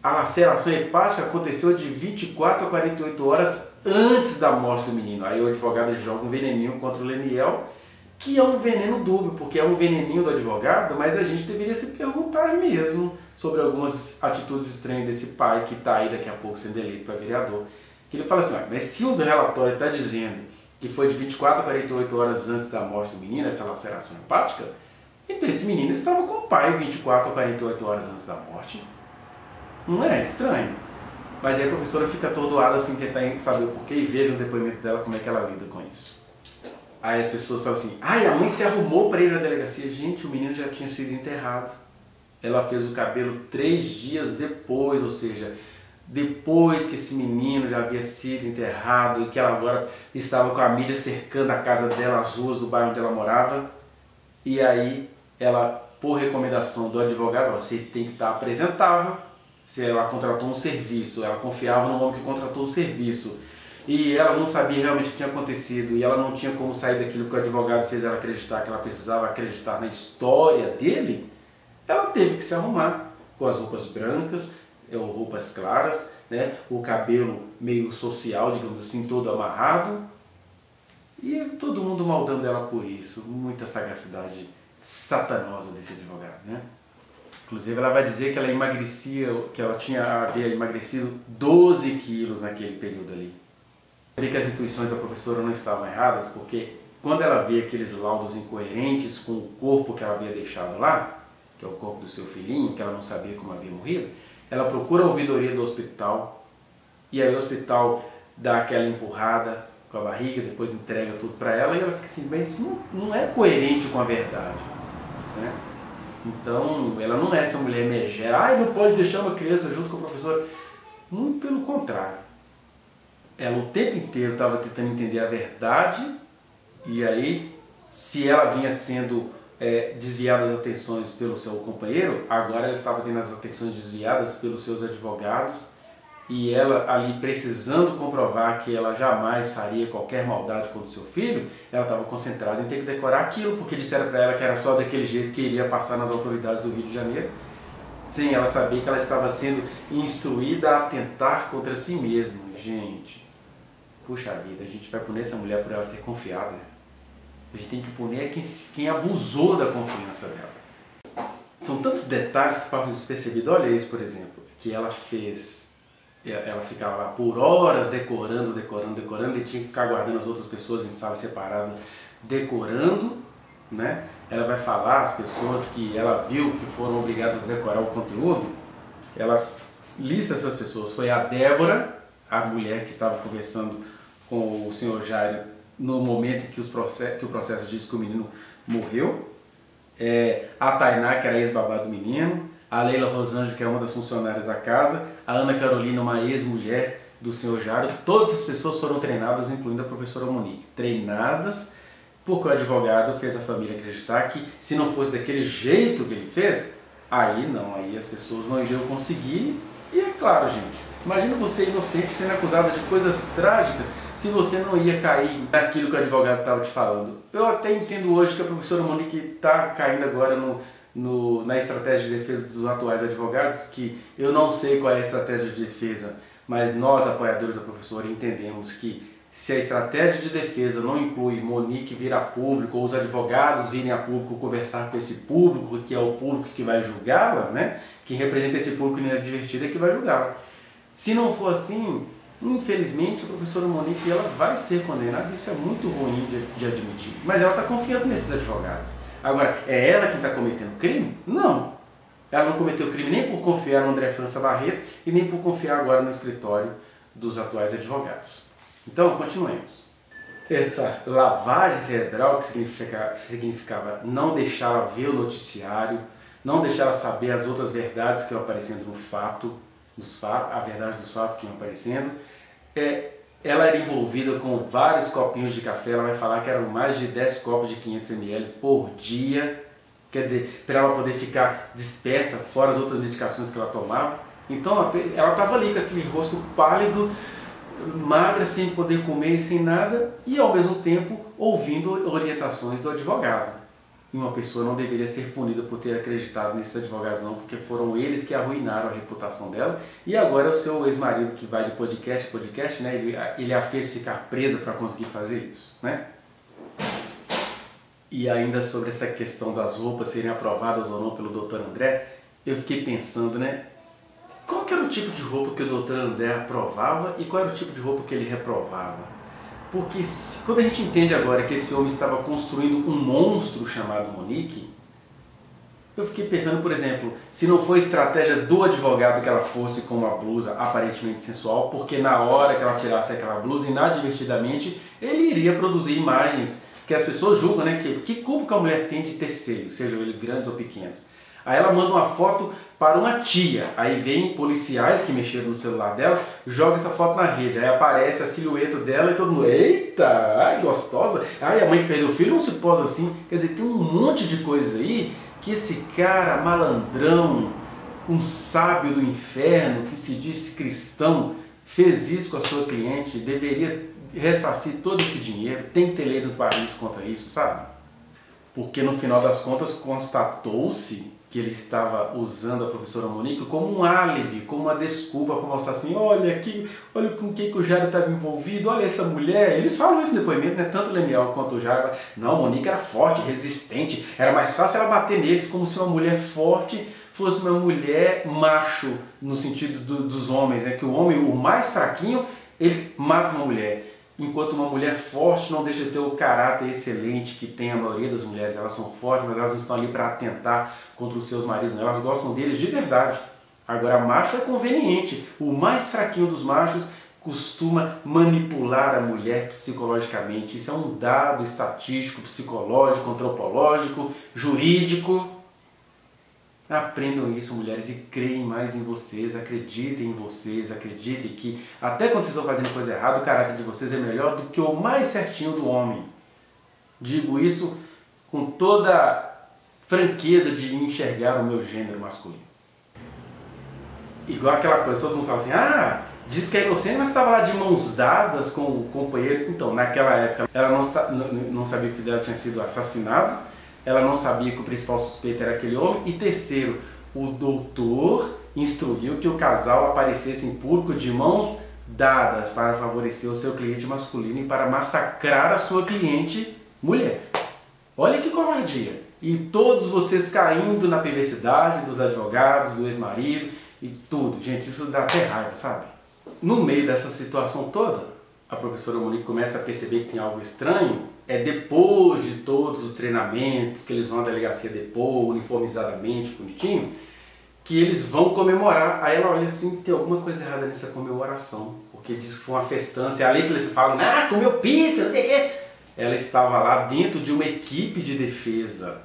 a laceração hepática aconteceu de 24 a 48 horas antes da morte do menino. Aí o advogado joga um veneninho contra o Leniel, que é um veneno dúbio, porque é um veneninho do advogado, mas a gente deveria se perguntar mesmo sobre algumas atitudes estranhas desse pai que está aí daqui a pouco sendo eleito para vereador. Que ele fala assim, mas se o relatório está dizendo que foi de 24 a 48 horas antes da morte do menino, essa laceração hepática, então esse menino estava com o pai 24 a 48 horas antes da morte. Não é estranho? Mas aí a professora fica atordoada assim, tentar saber o porquê e veja no depoimento dela como é que ela lida com isso. Aí as pessoas falam assim, ai, a mãe se arrumou para ir na delegacia. Gente, o menino já tinha sido enterrado. Ela fez o cabelo 3 dias depois, ou seja, depois que esse menino já havia sido enterrado e que ela agora estava com a mídia cercando a casa dela, as ruas do bairro onde ela morava. E aí ela, por recomendação do advogado, você tem que estar apresentável. Se ela contratou um serviço, ela confiava no homem que contratou o serviço. E ela não sabia realmente o que tinha acontecido e ela não tinha como sair daquilo que o advogado fez ela acreditar, que ela precisava acreditar na história dele. Ela teve que se arrumar com as roupas brancas, ou roupas claras, né? O cabelo meio social, digamos assim, todo amarrado. E todo mundo maldando ela por isso. Muita sagacidade satanosa desse advogado, né? Inclusive ela vai dizer que ela emagrecia, que ela havia emagrecido 12 quilos naquele período ali. Eu vi que as intuições da professora não estavam erradas, porque quando ela vê aqueles laudos incoerentes com o corpo que ela havia deixado lá, que é o corpo do seu filhinho, que ela não sabia como havia morrido, ela procura a ouvidoria do hospital, e aí o hospital dá aquela empurrada com a barriga, depois entrega tudo para ela, e ela fica assim, mas isso não é coerente com a verdade, né? Então, ela não é essa mulher megera, ai, não pode deixar uma criança junto com o professor. Muito pelo contrário. Ela o tempo inteiro estava tentando entender a verdade, e aí, se ela vinha sendo desviada as atenções pelo seu companheiro, agora ela estava tendo as atenções desviadas pelos seus advogados, e ela ali precisando comprovar que ela jamais faria qualquer maldade contra o seu filho, ela estava concentrada em ter que decorar aquilo, porque disseram para ela que era só daquele jeito que iria passar nas autoridades do Rio de Janeiro, sem ela saber que ela estava sendo instruída a atentar contra si mesma. Gente, puxa vida, a gente vai punir essa mulher por ela ter confiado, né? A gente tem que punir quem abusou da confiança dela. São tantos detalhes que passam despercebidos. Olha isso, por exemplo, que ela fez. Ela ficava lá por horas decorando, e tinha que ficar aguardando as outras pessoas em sala separada, decorando, né? Ela vai falar às pessoas que ela viu que foram obrigadas a decorar o conteúdo. Ela lista essas pessoas. Foi a Débora, a mulher que estava conversando com o senhor Jairo no momento em que o processo diz que o menino morreu. A Tainá, que era ex-babá do menino. A Leila Rosângela, que é uma das funcionárias da casa. A Ana Carolina, uma ex-mulher do senhor Jairo. Todas as pessoas foram treinadas, incluindo a professora Monique. Treinadas porque o advogado fez a família acreditar que se não fosse daquele jeito que ele fez, aí as pessoas não iriam conseguir. E é claro, gente, imagina você inocente sendo acusado de coisas trágicas, se você não ia cair naquilo que o advogado estava te falando. Eu até entendo hoje que a professora Monique está caindo agora na estratégia de defesa dos atuais advogados, que eu não sei qual é a estratégia de defesa, mas nós, apoiadores da professora, entendemos que se a estratégia de defesa não inclui Monique vir a público, ou os advogados virem a público conversar com esse público, que é o público que vai julgá-la, né? Que representa esse público inadvertido, é que vai julgá-la. Se não for assim, infelizmente a professora Monique ela vai ser condenada, isso é muito ruim de admitir. Mas ela está confiando nesses advogados. Agora, é ela que está cometendo crime? Não. Ela não cometeu crime nem por confiar no André França Barreto e nem por confiar agora no escritório dos atuais advogados. Então, continuemos. Essa lavagem cerebral, que significava não deixá-la ver o noticiário, não deixá-la saber as outras verdades que iam aparecendo a verdade dos fatos que iam aparecendo. Ela era envolvida com vários copinhos de café, ela vai falar que eram mais de 10 copos de 500 ml por dia, quer dizer, para ela poder ficar desperta, fora as outras medicações que ela tomava. Então ela estava ali com aquele rosto pálido, magra, sem poder comer, sem nada, e ao mesmo tempo ouvindo orientações do advogado. E uma pessoa não deveria ser punida por ter acreditado nesses advogados não, porque foram eles que arruinaram a reputação dela, e agora é o seu ex-marido que vai de podcast a podcast, né? Ele a fez ficar presa para conseguir fazer isso, né? E ainda sobre essa questão das roupas serem aprovadas ou não pelo Dr. André, eu fiquei pensando, né? Qual que era o tipo de roupa que o Dr. André aprovava e qual era o tipo de roupa que ele reprovava? Porque quando a gente entende agora que esse homem estava construindo um monstro chamado Monique, eu fiquei pensando, por exemplo, se não foi estratégia do advogado que ela fosse com uma blusa aparentemente sensual, porque na hora que ela tirasse aquela blusa, inadvertidamente, ele iria produzir imagens Porque as pessoas julgam, né? Que culpa que a mulher tem de ter seios, sejam eles grandes ou pequenos. Aí ela manda uma foto para uma tia, aí vem policiais que mexeram no celular dela, joga essa foto na rede, aí aparece a silhueta dela e todo mundo, eita, ai gostosa, ai a mãe que perdeu o filho não se posa assim. Quer dizer, tem um monte de coisa aí que esse cara malandrão, um sábio do inferno que se diz cristão, fez isso com a sua cliente, deveria ressarcir todo esse dinheiro, tem teleiro no país contra isso, sabe? Porque no final das contas constatou-se que ele estava usando a professora Monique como um álibi, como uma desculpa para mostrar assim, olha aqui, olha com quem que o Jairo estava envolvido, olha essa mulher. Eles falam isso no depoimento, né? Tanto o Leniel quanto o Jairo. Não, Monique era forte, resistente, era mais fácil ela bater neles, como se uma mulher forte fosse uma mulher macho, no sentido dos homens, né? Que o homem, o mais fraquinho, ele mata uma mulher. Enquanto uma mulher forte não deixa de ter o caráter excelente que tem a maioria das mulheres. Elas são fortes, mas elas não estão ali para atentar contra os seus maridos, não. Elas gostam deles de verdade. Agora, macho é conveniente. O mais fraquinho dos machos costuma manipular a mulher psicologicamente. Isso é um dado estatístico, psicológico, antropológico, jurídico. Aprendam isso, mulheres, e creem mais em vocês, acreditem que até quando vocês estão fazendo coisa errada, o caráter de vocês é melhor do que o mais certinho do homem. Digo isso com toda franqueza de enxergar o meu gênero masculino. Igual aquela coisa, todo mundo fala assim, ah, diz que é inocente, mas estava lá de mãos dadas com o companheiro. Então, naquela época, ela não sabia que o filho dela tinha sido assassinado. Ela não sabia que o principal suspeito era aquele homem. E terceiro, o doutor instruiu que o casal aparecesse em público de mãos dadas para favorecer o seu cliente masculino e para massacrar a sua cliente mulher. Olha que covardia! E todos vocês caindo na perversidade dos advogados, do ex-marido e tudo. Gente, isso dá até raiva, sabe? No meio dessa situação toda, a professora Monique começa a perceber que tem algo estranho. É depois de todos os treinamentos, que eles vão à delegacia depor, uniformizadamente, bonitinho, que eles vão comemorar. Aí ela olha assim, tem alguma coisa errada nessa comemoração, porque diz que foi uma festança. É ali que eles falam, ah, comeu pizza, não sei o quê. Ela estava lá dentro de uma equipe de defesa,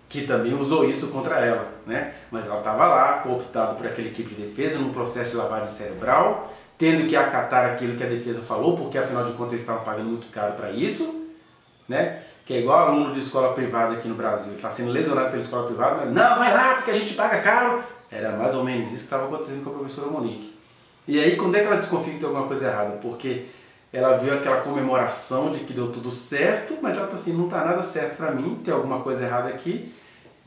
que também usou isso contra ela, né? Mas ela estava lá, cooptada por aquela equipe de defesa, num processo de lavagem cerebral, tendo que acatar aquilo que a defesa falou, porque afinal de contas eles estavam pagando muito caro para isso, né? Que é igual aluno de escola privada aqui no Brasil, ele está sendo lesionado pela escola privada, mas não, vai lá porque a gente paga caro. Era mais ou menos isso que estava acontecendo com a professora Monique. E aí, quando é que ela desconfia que tem alguma coisa errada? Porque ela viu aquela comemoração de que deu tudo certo, mas ela está assim, não está nada certo para mim, tem alguma coisa errada aqui.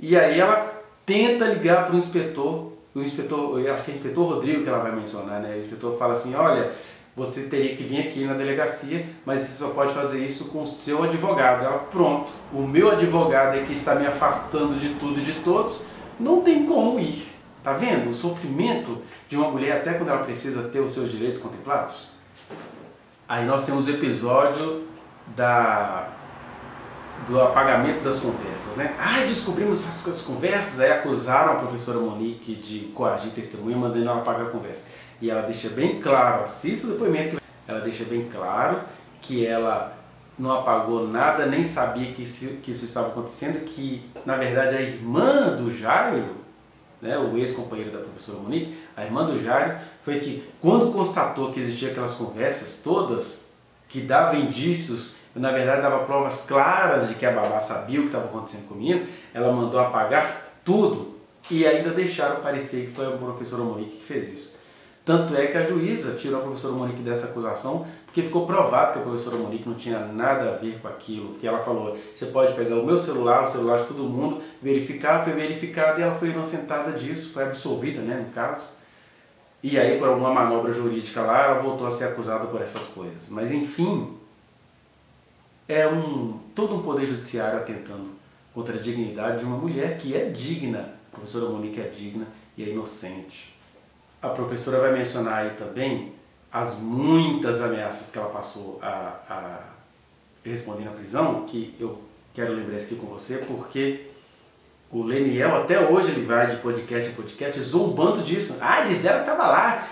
E aí ela tenta ligar para o inspetor, eu acho que é o inspetor Rodrigo que ela vai mencionar, né? O inspetor fala assim, olha, você teria que vir aqui na delegacia, mas você só pode fazer isso com o seu advogado. Ela, pronto, o meu advogado é que está me afastando de tudo e de todos, não tem como ir. Tá vendo o sofrimento de uma mulher até quando ela precisa ter os seus direitos contemplados? Aí nós temos o episódio do apagamento das conversas, né? Ah, descobrimos essas conversas, aí acusaram a professora Monique de coagir testemunha, mandando ela apagar a conversa. E ela deixa bem claro, assista o depoimento, ela deixa bem claro que ela não apagou nada, nem sabia que isso estava acontecendo, que na verdade a irmã do Jairo, né, o ex-companheiro da professora Monique, a irmã do Jairo, foi que quando constatou que existiam aquelas conversas todas, que davam indícios, na verdade dava provas claras de que a babá sabia o que estava acontecendo com o menino, ela mandou apagar tudo e ainda deixaram parecer que foi a professora Monique que fez isso. Tanto é que a juíza tirou a professora Monique dessa acusação, porque ficou provado que a professora Monique não tinha nada a ver com aquilo. Porque ela falou, você pode pegar o meu celular, o celular de todo mundo, verificar, foi verificado e ela foi inocentada disso, foi absolvida, né, no caso. E aí, por alguma manobra jurídica lá, ela voltou a ser acusada por essas coisas. Mas enfim, é todo um poder judiciário atentando contra a dignidade de uma mulher que é digna. A professora Monique é digna e é inocente. A professora vai mencionar aí também as muitas ameaças que ela passou a responder na prisão, que eu quero lembrar isso aqui com você, porque O Leniel, até hoje, ele vai de podcast em podcast zombando disso. Ah, diz ela que estava lá,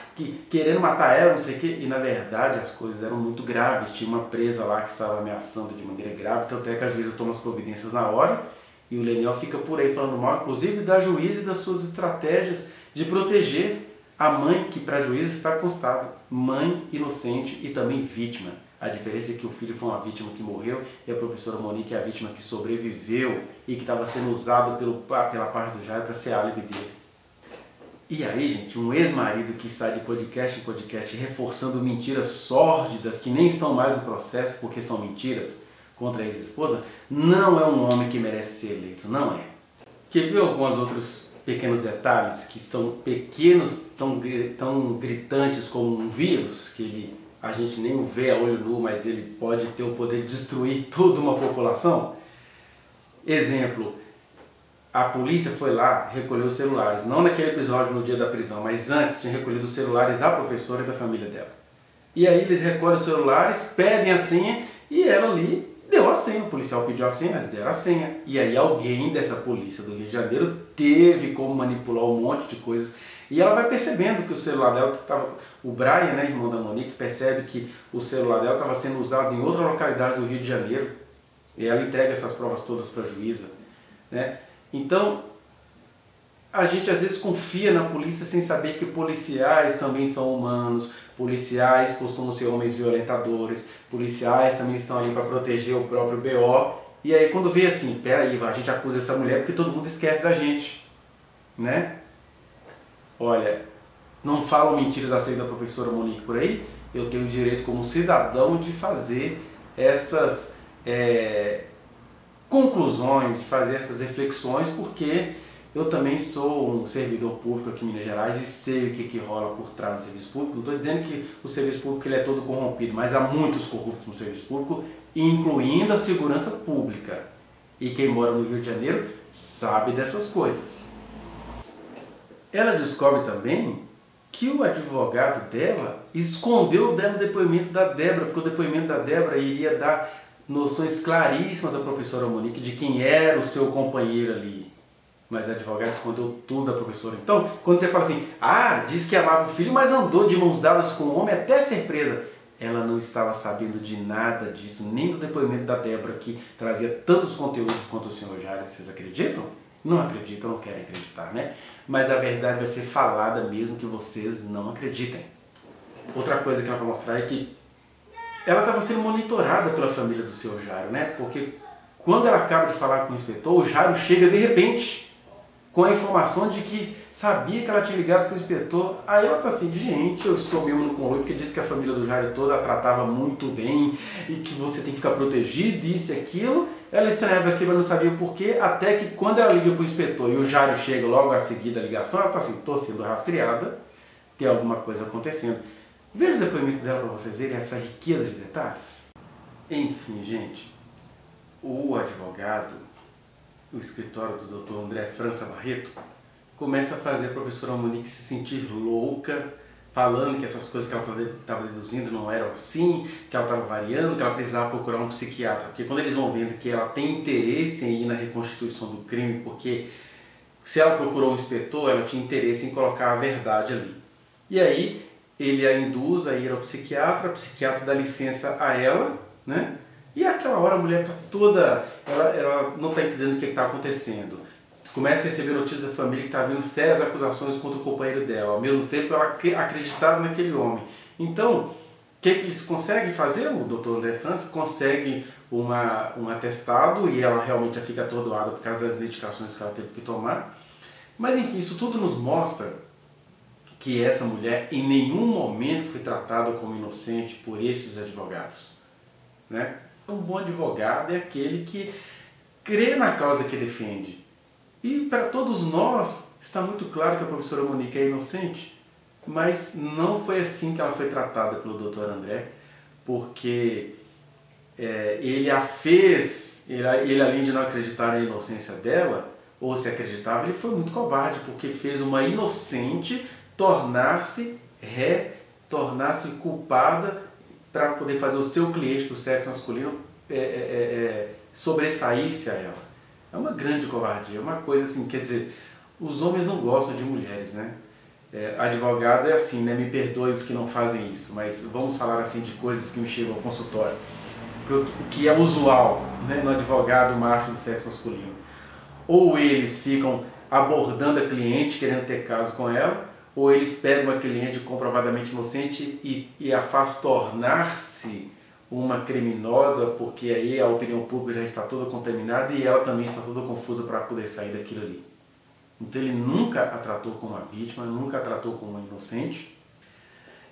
querendo matar ela, não sei o quê. E na verdade as coisas eram muito graves. Tinha uma presa lá que estava ameaçando de maneira grave, tanto é que a juíza toma as providências na hora. E o Leniel fica por aí falando mal, inclusive da juíza e das suas estratégias de proteger a mãe, que para a juíza está constável. Mãe inocente e também vítima. A diferença é que o filho foi uma vítima que morreu e a professora Monique é a vítima que sobreviveu e que estava sendo usado pela parte do Jairo para ser álibi dele. E aí, gente, um ex-marido que sai de podcast em podcast reforçando mentiras sórdidas que nem estão mais no processo porque são mentiras contra a ex-esposa, não é um homem que merece ser eleito, não é. Quer ver alguns outros pequenos detalhes que são pequenos, tão gritantes como um vírus, que a gente nem o vê a olho nu, mas ele pode ter o poder de destruir toda uma população? Exemplo, a polícia foi lá, recolheu os celulares, não naquele episódio no dia da prisão, mas antes tinha recolhido os celulares da professora e da família dela. E aí eles recolhem os celulares, pedem a senha e ela ali deu a senha, o policial pediu a senha, eles deram a senha. E aí alguém dessa polícia do Rio de Janeiro teve como manipular um monte de coisas. E ela vai percebendo que o celular dela estava... O Brian, né, irmão da Monique, percebe que o celular dela estava sendo usado em outra localidade do Rio de Janeiro. E ela entrega essas provas todas para a juíza, né? Então, a gente às vezes confia na polícia sem saber que policiais também são humanos, policiais costumam ser homens violentadores, policiais também estão ali para proteger o próprio BO. E aí quando vê assim, peraí, a gente acusa essa mulher porque todo mundo esquece da gente, né? Olha, não falam mentiras acerca da professora Monique por aí, eu tenho o direito como cidadão de fazer essas conclusões, de fazer essas reflexões, porque eu também sou um servidor público aqui em Minas Gerais e sei o que rola por trás do serviço público. Não estou dizendo que o serviço público ele é todo corrompido, mas há muitos corruptos no serviço público, incluindo a segurança pública. E quem mora no Rio de Janeiro sabe dessas coisas. Ela descobre também que o advogado dela escondeu dela o depoimento da Débora, porque o depoimento da Débora iria dar noções claríssimas à professora Monique de quem era o seu companheiro ali. Mas a advogada escondeu tudo da professora. Então, quando você fala assim, diz que amava o filho, mas andou de mãos dadas com o homem até ser presa. Ela não estava sabendo de nada disso, nem do depoimento da Débora, que trazia tantos conteúdos quanto o senhor Jairo. Vocês acreditam? Não acreditam, não querem acreditar, né? Mas a verdade vai ser falada mesmo que vocês não acreditem. Outra coisa que ela vai mostrar é que ela estava sendo monitorada pela família do senhor Jairo, né? Porque quando ela acaba de falar com o inspetor, o Jairo chega de repente com a informação de que sabia que ela tinha ligado com o inspetor. Aí ela tá assim, gente, eu estou mesmo no conluio, porque disse que a família do Jairo toda a tratava muito bem e que você tem que ficar protegido, isso e aquilo. Ela estranhava aquilo, mas não sabia o porquê, até que quando ela liga pro inspetor e o Jairo chega logo a seguir da ligação, ela tá assim, tô sendo rastreada, tem alguma coisa acontecendo. Veja o depoimento dela para vocês verem essa riqueza de detalhes. Enfim, gente, o advogado, o escritório do Dr. André França Barreto, começa a fazer a professora Monique se sentir louca, falando que essas coisas que ela estava deduzindo não eram assim, que ela estava variando, que ela precisava procurar um psiquiatra. Porque quando eles vão vendo que ela tem interesse em ir na reconstituição do crime, porque se ela procurou um inspetor, ela tinha interesse em colocar a verdade ali. E aí ele a induz a ir ao psiquiatra, o psiquiatra dá licença a ela, né? E àquela hora a mulher está toda, ela não está entendendo o que está acontecendo. Começa a receber notícias da família que está havendo sérias acusações contra o companheiro dela. Ao mesmo tempo ela acreditava naquele homem. Então, o que eles conseguem fazer? O Dr. André França consegue um atestado e ela realmente já fica atordoada por causa das medicações que ela teve que tomar. Mas enfim, isso tudo nos mostra que essa mulher em nenhum momento foi tratada como inocente por esses advogados, né? Um bom advogado é aquele que crê na causa que defende. E para todos nós está muito claro que a professora Monique é inocente, mas não foi assim que ela foi tratada pelo Dr. André, porque ele a fez, ele além de não acreditar na inocência dela, ou se acreditava, ele foi muito covarde, porque fez uma inocente tornar-se tornar-se culpada para poder fazer o seu cliente do sexo masculino sobressair-se a ela. É uma grande covardia, uma coisa assim, quer dizer, os homens não gostam de mulheres, né? Advogado é assim, né? Me perdoe os que não fazem isso, mas vamos falar assim de coisas que me chegam ao consultório. O que é usual, né, no advogado macho do sexo masculino. Ou eles ficam abordando a cliente, querendo ter caso com ela, ou eles pegam a cliente comprovadamente inocente e a faz tornar-se uma criminosa, porque aí a opinião pública já está toda contaminada e ela também está toda confusa para poder sair daquilo ali. Então ele nunca a tratou como uma vítima, nunca a tratou como uma inocente,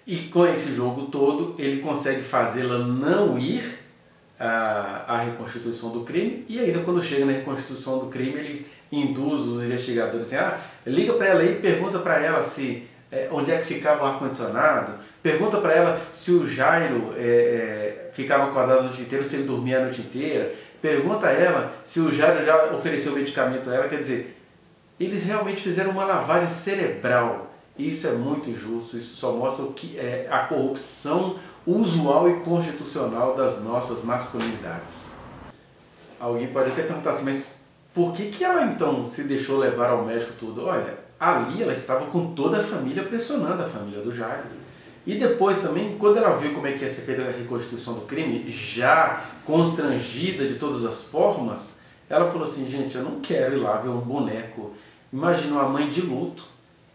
e com esse jogo todo ele consegue fazê-la não ir à reconstituição do crime, e ainda quando chega na reconstituição do crime ele induz os investigadores assim, liga para ela aí e pergunta para ela se onde é que ficava o ar-condicionado, pergunta para ela se o Jairo ficava acordado a noite inteira, se ele dormia a noite inteira, pergunta a ela se o Jairo já ofereceu medicamento a ela. Quer dizer, eles realmente fizeram uma lavagem cerebral. Isso é muito injusto, isso só mostra o que é a corrupção usual e constitucional das nossas masculinidades. Alguém pode até perguntar assim, mas por que ela então se deixou levar ao médico tudo? Olha, ali ela estava com toda a família pressionando a família do Jairo. E depois também, quando ela viu como é que ia ser feita a reconstituição do crime, já constrangida de todas as formas, ela falou assim, gente, eu não quero ir lá ver um boneco. Imagina uma mãe de luto.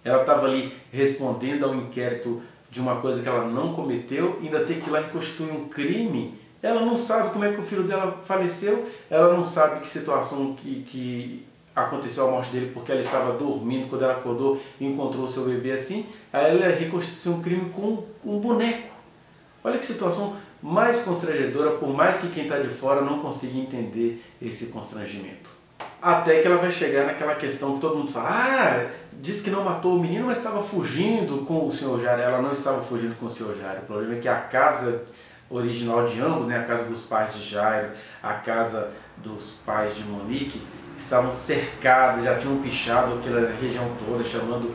Ela estava ali respondendo ao inquérito de uma coisa que ela não cometeu, ainda ter que ir lá reconstituir um crime. Ela não sabe como é que o filho dela faleceu, ela não sabe que situação que aconteceu a morte dele, porque ela estava dormindo, quando ela acordou e encontrou o seu bebê assim. Aí ela reconstituiu um crime com um boneco. Olha que situação mais constrangedora, por mais que quem está de fora não consiga entender esse constrangimento. Até que ela vai chegar naquela questão que todo mundo fala, diz que não matou o menino, mas estava fugindo com o Sr. Jairo. Ela não estava fugindo com o Sr. Jairo. O problema é que a casa original de ambos, né, a casa dos pais de Jairo, a casa dos pais de Monique, estavam cercados, já tinham pichado aquela região toda, chamando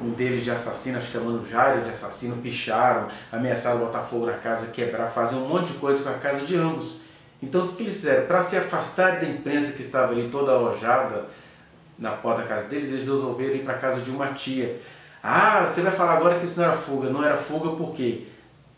um deles de assassino, chamando Jairo de assassino, picharam, ameaçaram botar fogo na casa, quebrar, fazer um monte de coisa com a casa de ambos. Então o que eles fizeram? Para se afastar da imprensa que estava ali toda alojada na porta da casa deles, eles resolveram ir para a casa de uma tia. Você vai falar agora que isso não era fuga. Não era fuga porque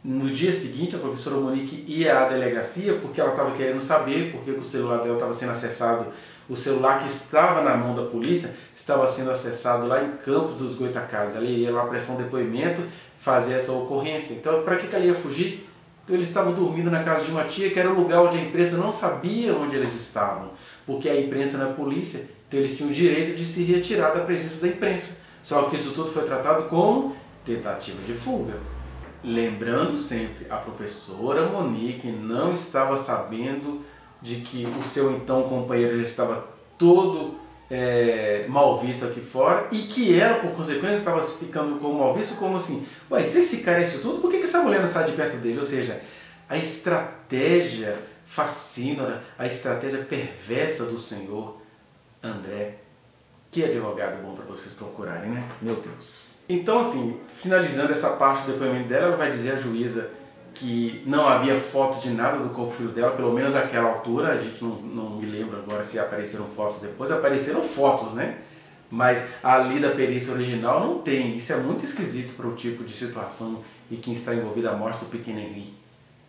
no dia seguinte a professora Monique ia à delegacia porque ela estava querendo saber porque o celular dela estava sendo acessado. O celular que estava na mão da polícia estava sendo acessado lá em Campos dos Goitacazes. Ela ia lá prestar um depoimento, fazer essa ocorrência. Então para que ela ia fugir? Então, eles estavam dormindo na casa de uma tia, que era o lugar onde a imprensa não sabia onde eles estavam, porque a imprensa não é polícia, então eles tinham o direito de se retirar da presença da imprensa. Só que isso tudo foi tratado como tentativa de fuga. Lembrando sempre, a professora Monique não estava sabendo de que o seu então companheiro já estava todo mal visto aqui fora, e que ela, por consequência, estava ficando como mal visto, como assim, se esse cara é isso tudo, por que essa mulher não sai de perto dele? Ou seja, a estratégia fascínora, a estratégia perversa do senhor André. Que advogado bom para vocês procurarem, né? Meu Deus. Então, assim, finalizando essa parte do depoimento dela, ela vai dizer à juíza que não havia foto de nada do corpo do filho dela, pelo menos naquela altura. A gente não me lembra agora se apareceram fotos depois. Apareceram fotos, né? Mas ali da perícia original não tem. Isso é muito esquisito para o tipo de situação e quem está envolvido a morte do pequeno Henri,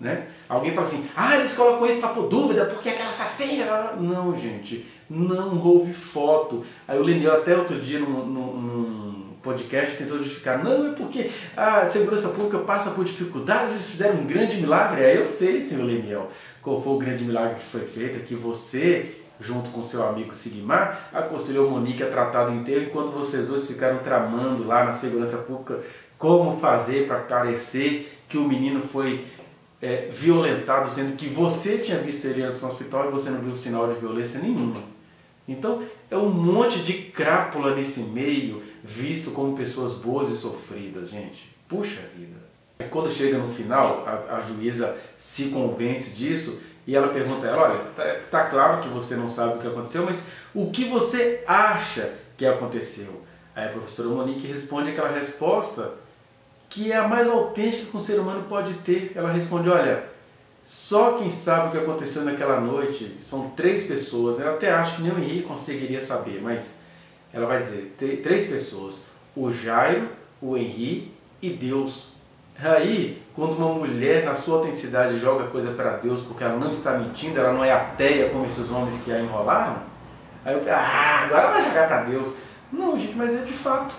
né? Alguém fala assim, eles colocam isso para pôr dúvida, porque aquela assassina... Não, gente, não houve foto. Aí o Leniel até outro dia num podcast tentou justificar, não, é porque a segurança pública passa por dificuldades, eles fizeram um grande milagre. Eu sei, senhor Leniel, qual foi o grande milagre que foi feito, que você, junto com seu amigo Sigmar, aconselhou Monique a tratar do enterro, enquanto vocês dois ficaram tramando lá na segurança pública como fazer para parecer que o menino foi violentado, sendo que você tinha visto ele antes no hospital e você não viu sinal de violência nenhuma. Então é um monte de crápula nesse meio, visto como pessoas boas e sofridas, gente. Puxa vida. Quando chega no final, a juíza se convence disso e ela pergunta a ela, olha, tá claro que você não sabe o que aconteceu, mas o que você acha que aconteceu? Aí a professora Monique responde aquela resposta que é a mais autêntica que um ser humano pode ter. Ela responde, olha, Só quem sabe o que aconteceu naquela noite são 3 pessoas. Eu até acho que nem o Henri conseguiria saber, mas ela vai dizer 3 pessoas: o Jairo, o Henri e Deus. Aí, quando uma mulher na sua autenticidade joga coisa para Deus porque ela não está mentindo, ela não é ateia como esses homens que a enrolaram, aí eu penso, agora vai jogar para Deus. Não, gente, mas é de fato.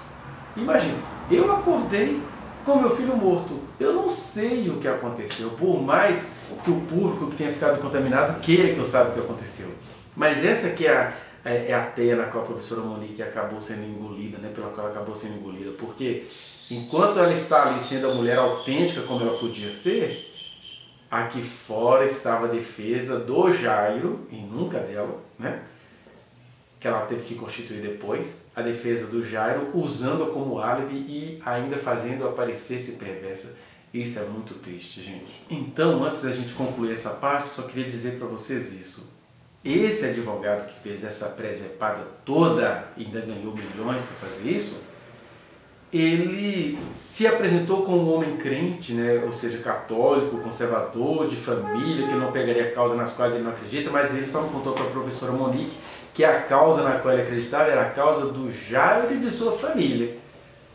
Imagina, eu acordei com meu filho morto. Eu não sei o que aconteceu, por mais que o público que tenha ficado contaminado queira que eu saiba o que aconteceu. Mas essa aqui é a teia na qual a professora Monique acabou sendo engolida, né, pela qual ela acabou sendo engolida. Porque enquanto ela está ali sendo a mulher autêntica como ela podia ser, aqui fora estava a defesa do Jairo, e nunca dela, né? Que ela teve que constituir depois, a defesa do Jairo, usando-a como álibi e ainda fazendo-a parecer-se perversa. Isso é muito triste, gente. Então, antes da gente concluir essa parte, só queria dizer para vocês isso. Esse advogado que fez essa presepada toda e ainda ganhou milhões para fazer isso, ele se apresentou como um homem crente, né? Ou seja, católico, conservador, de família, que não pegaria causa nas quais ele não acredita, mas ele só me contou para a professora Monique que a causa na qual ele acreditava era a causa do Jairo e de sua família.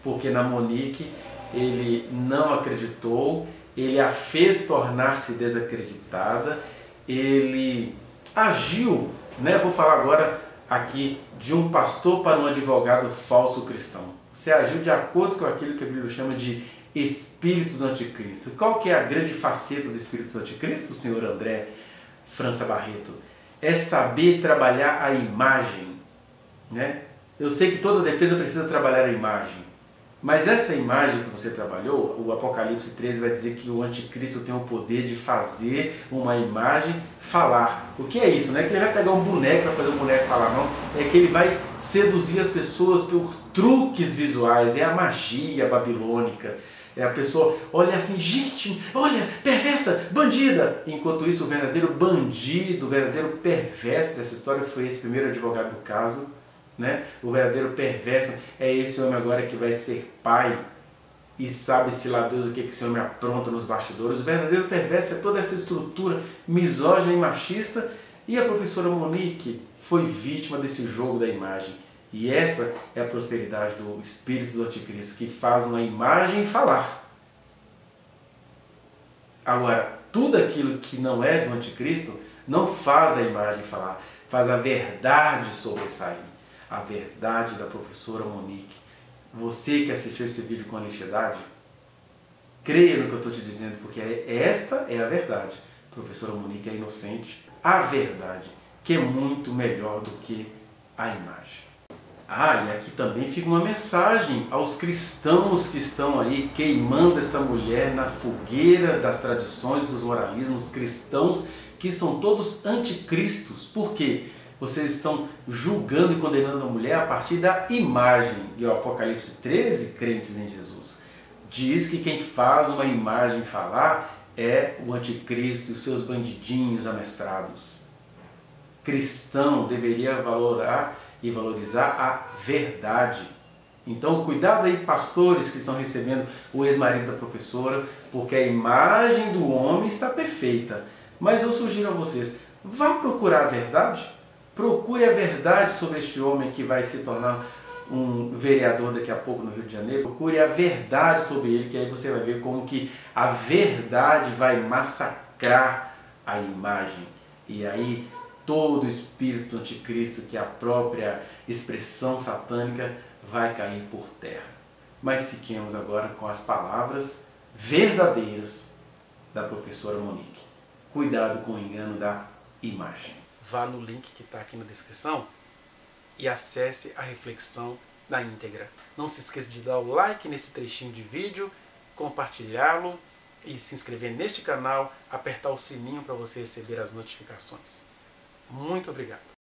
Porque na Monique ele não acreditou, ele a fez tornar-se desacreditada, ele agiu, né? Vou falar agora aqui de um pastor para um advogado falso cristão. Você agiu de acordo com aquilo que a Bíblia chama de espírito do anticristo. Qual que é a grande faceta do espírito do anticristo, senhor André França Barreto? É saber trabalhar a imagem, né? Eu sei que toda defesa precisa trabalhar a imagem, mas essa imagem que você trabalhou, o Apocalipse 13 vai dizer que o anticristo tem o poder de fazer uma imagem falar. O que é isso? Não é que ele vai pegar um boneco para fazer o boneco falar, não. É que ele vai seduzir as pessoas por truques visuais. É a magia babilônica. É a pessoa olha assim, gente, olha, perversa, bandida. Enquanto isso, o verdadeiro bandido, o verdadeiro perverso dessa história foi esse primeiro advogado do caso, né? O verdadeiro perverso é esse homem agora que vai ser pai e sabe-se lá Deus o que esse homem apronta nos bastidores. O verdadeiro perverso é toda essa estrutura misógina e machista, e a professora Monique foi vítima desse jogo da imagem. E essa é a prosperidade do espírito do anticristo, que faz uma imagem falar. Agora, tudo aquilo que não é do anticristo não faz a imagem falar, faz a verdade sobressair. A verdade da professora Monique. Você que assistiu esse vídeo com honestidade, creia no que eu estou te dizendo, porque esta é a verdade. A professora Monique é inocente. A verdade, que é muito melhor do que a imagem. E aqui também fica uma mensagem aos cristãos que estão aí queimando essa mulher na fogueira das tradições, dos moralismos cristãos, que são todos anticristos. Por quê? Vocês estão julgando e condenando a mulher a partir da imagem. E o Apocalipse 13, crentes em Jesus, diz que quem faz uma imagem falar é o anticristo e os seus bandidinhos amestrados. Cristão deveria valorar e valorizar a verdade. Então, cuidado aí, pastores que estão recebendo o ex-marido da professora, porque a imagem do homem está perfeita. Mas eu sugiro a vocês, vá procurar a verdade. Procure a verdade sobre este homem que vai se tornar um vereador daqui a pouco no Rio de Janeiro. Procure a verdade sobre ele, que aí você vai ver como que a verdade vai massacrar a imagem. E aí todo o espírito anticristo, que é a própria expressão satânica, vai cair por terra. Mas fiquemos agora com as palavras verdadeiras da professora Monique. Cuidado com o engano da imagem. Vá no link que está aqui na descrição e acesse a reflexão na íntegra. Não se esqueça de dar o like nesse trechinho de vídeo, compartilhá-lo e se inscrever neste canal, apertar o sininho para você receber as notificações. Muito obrigado.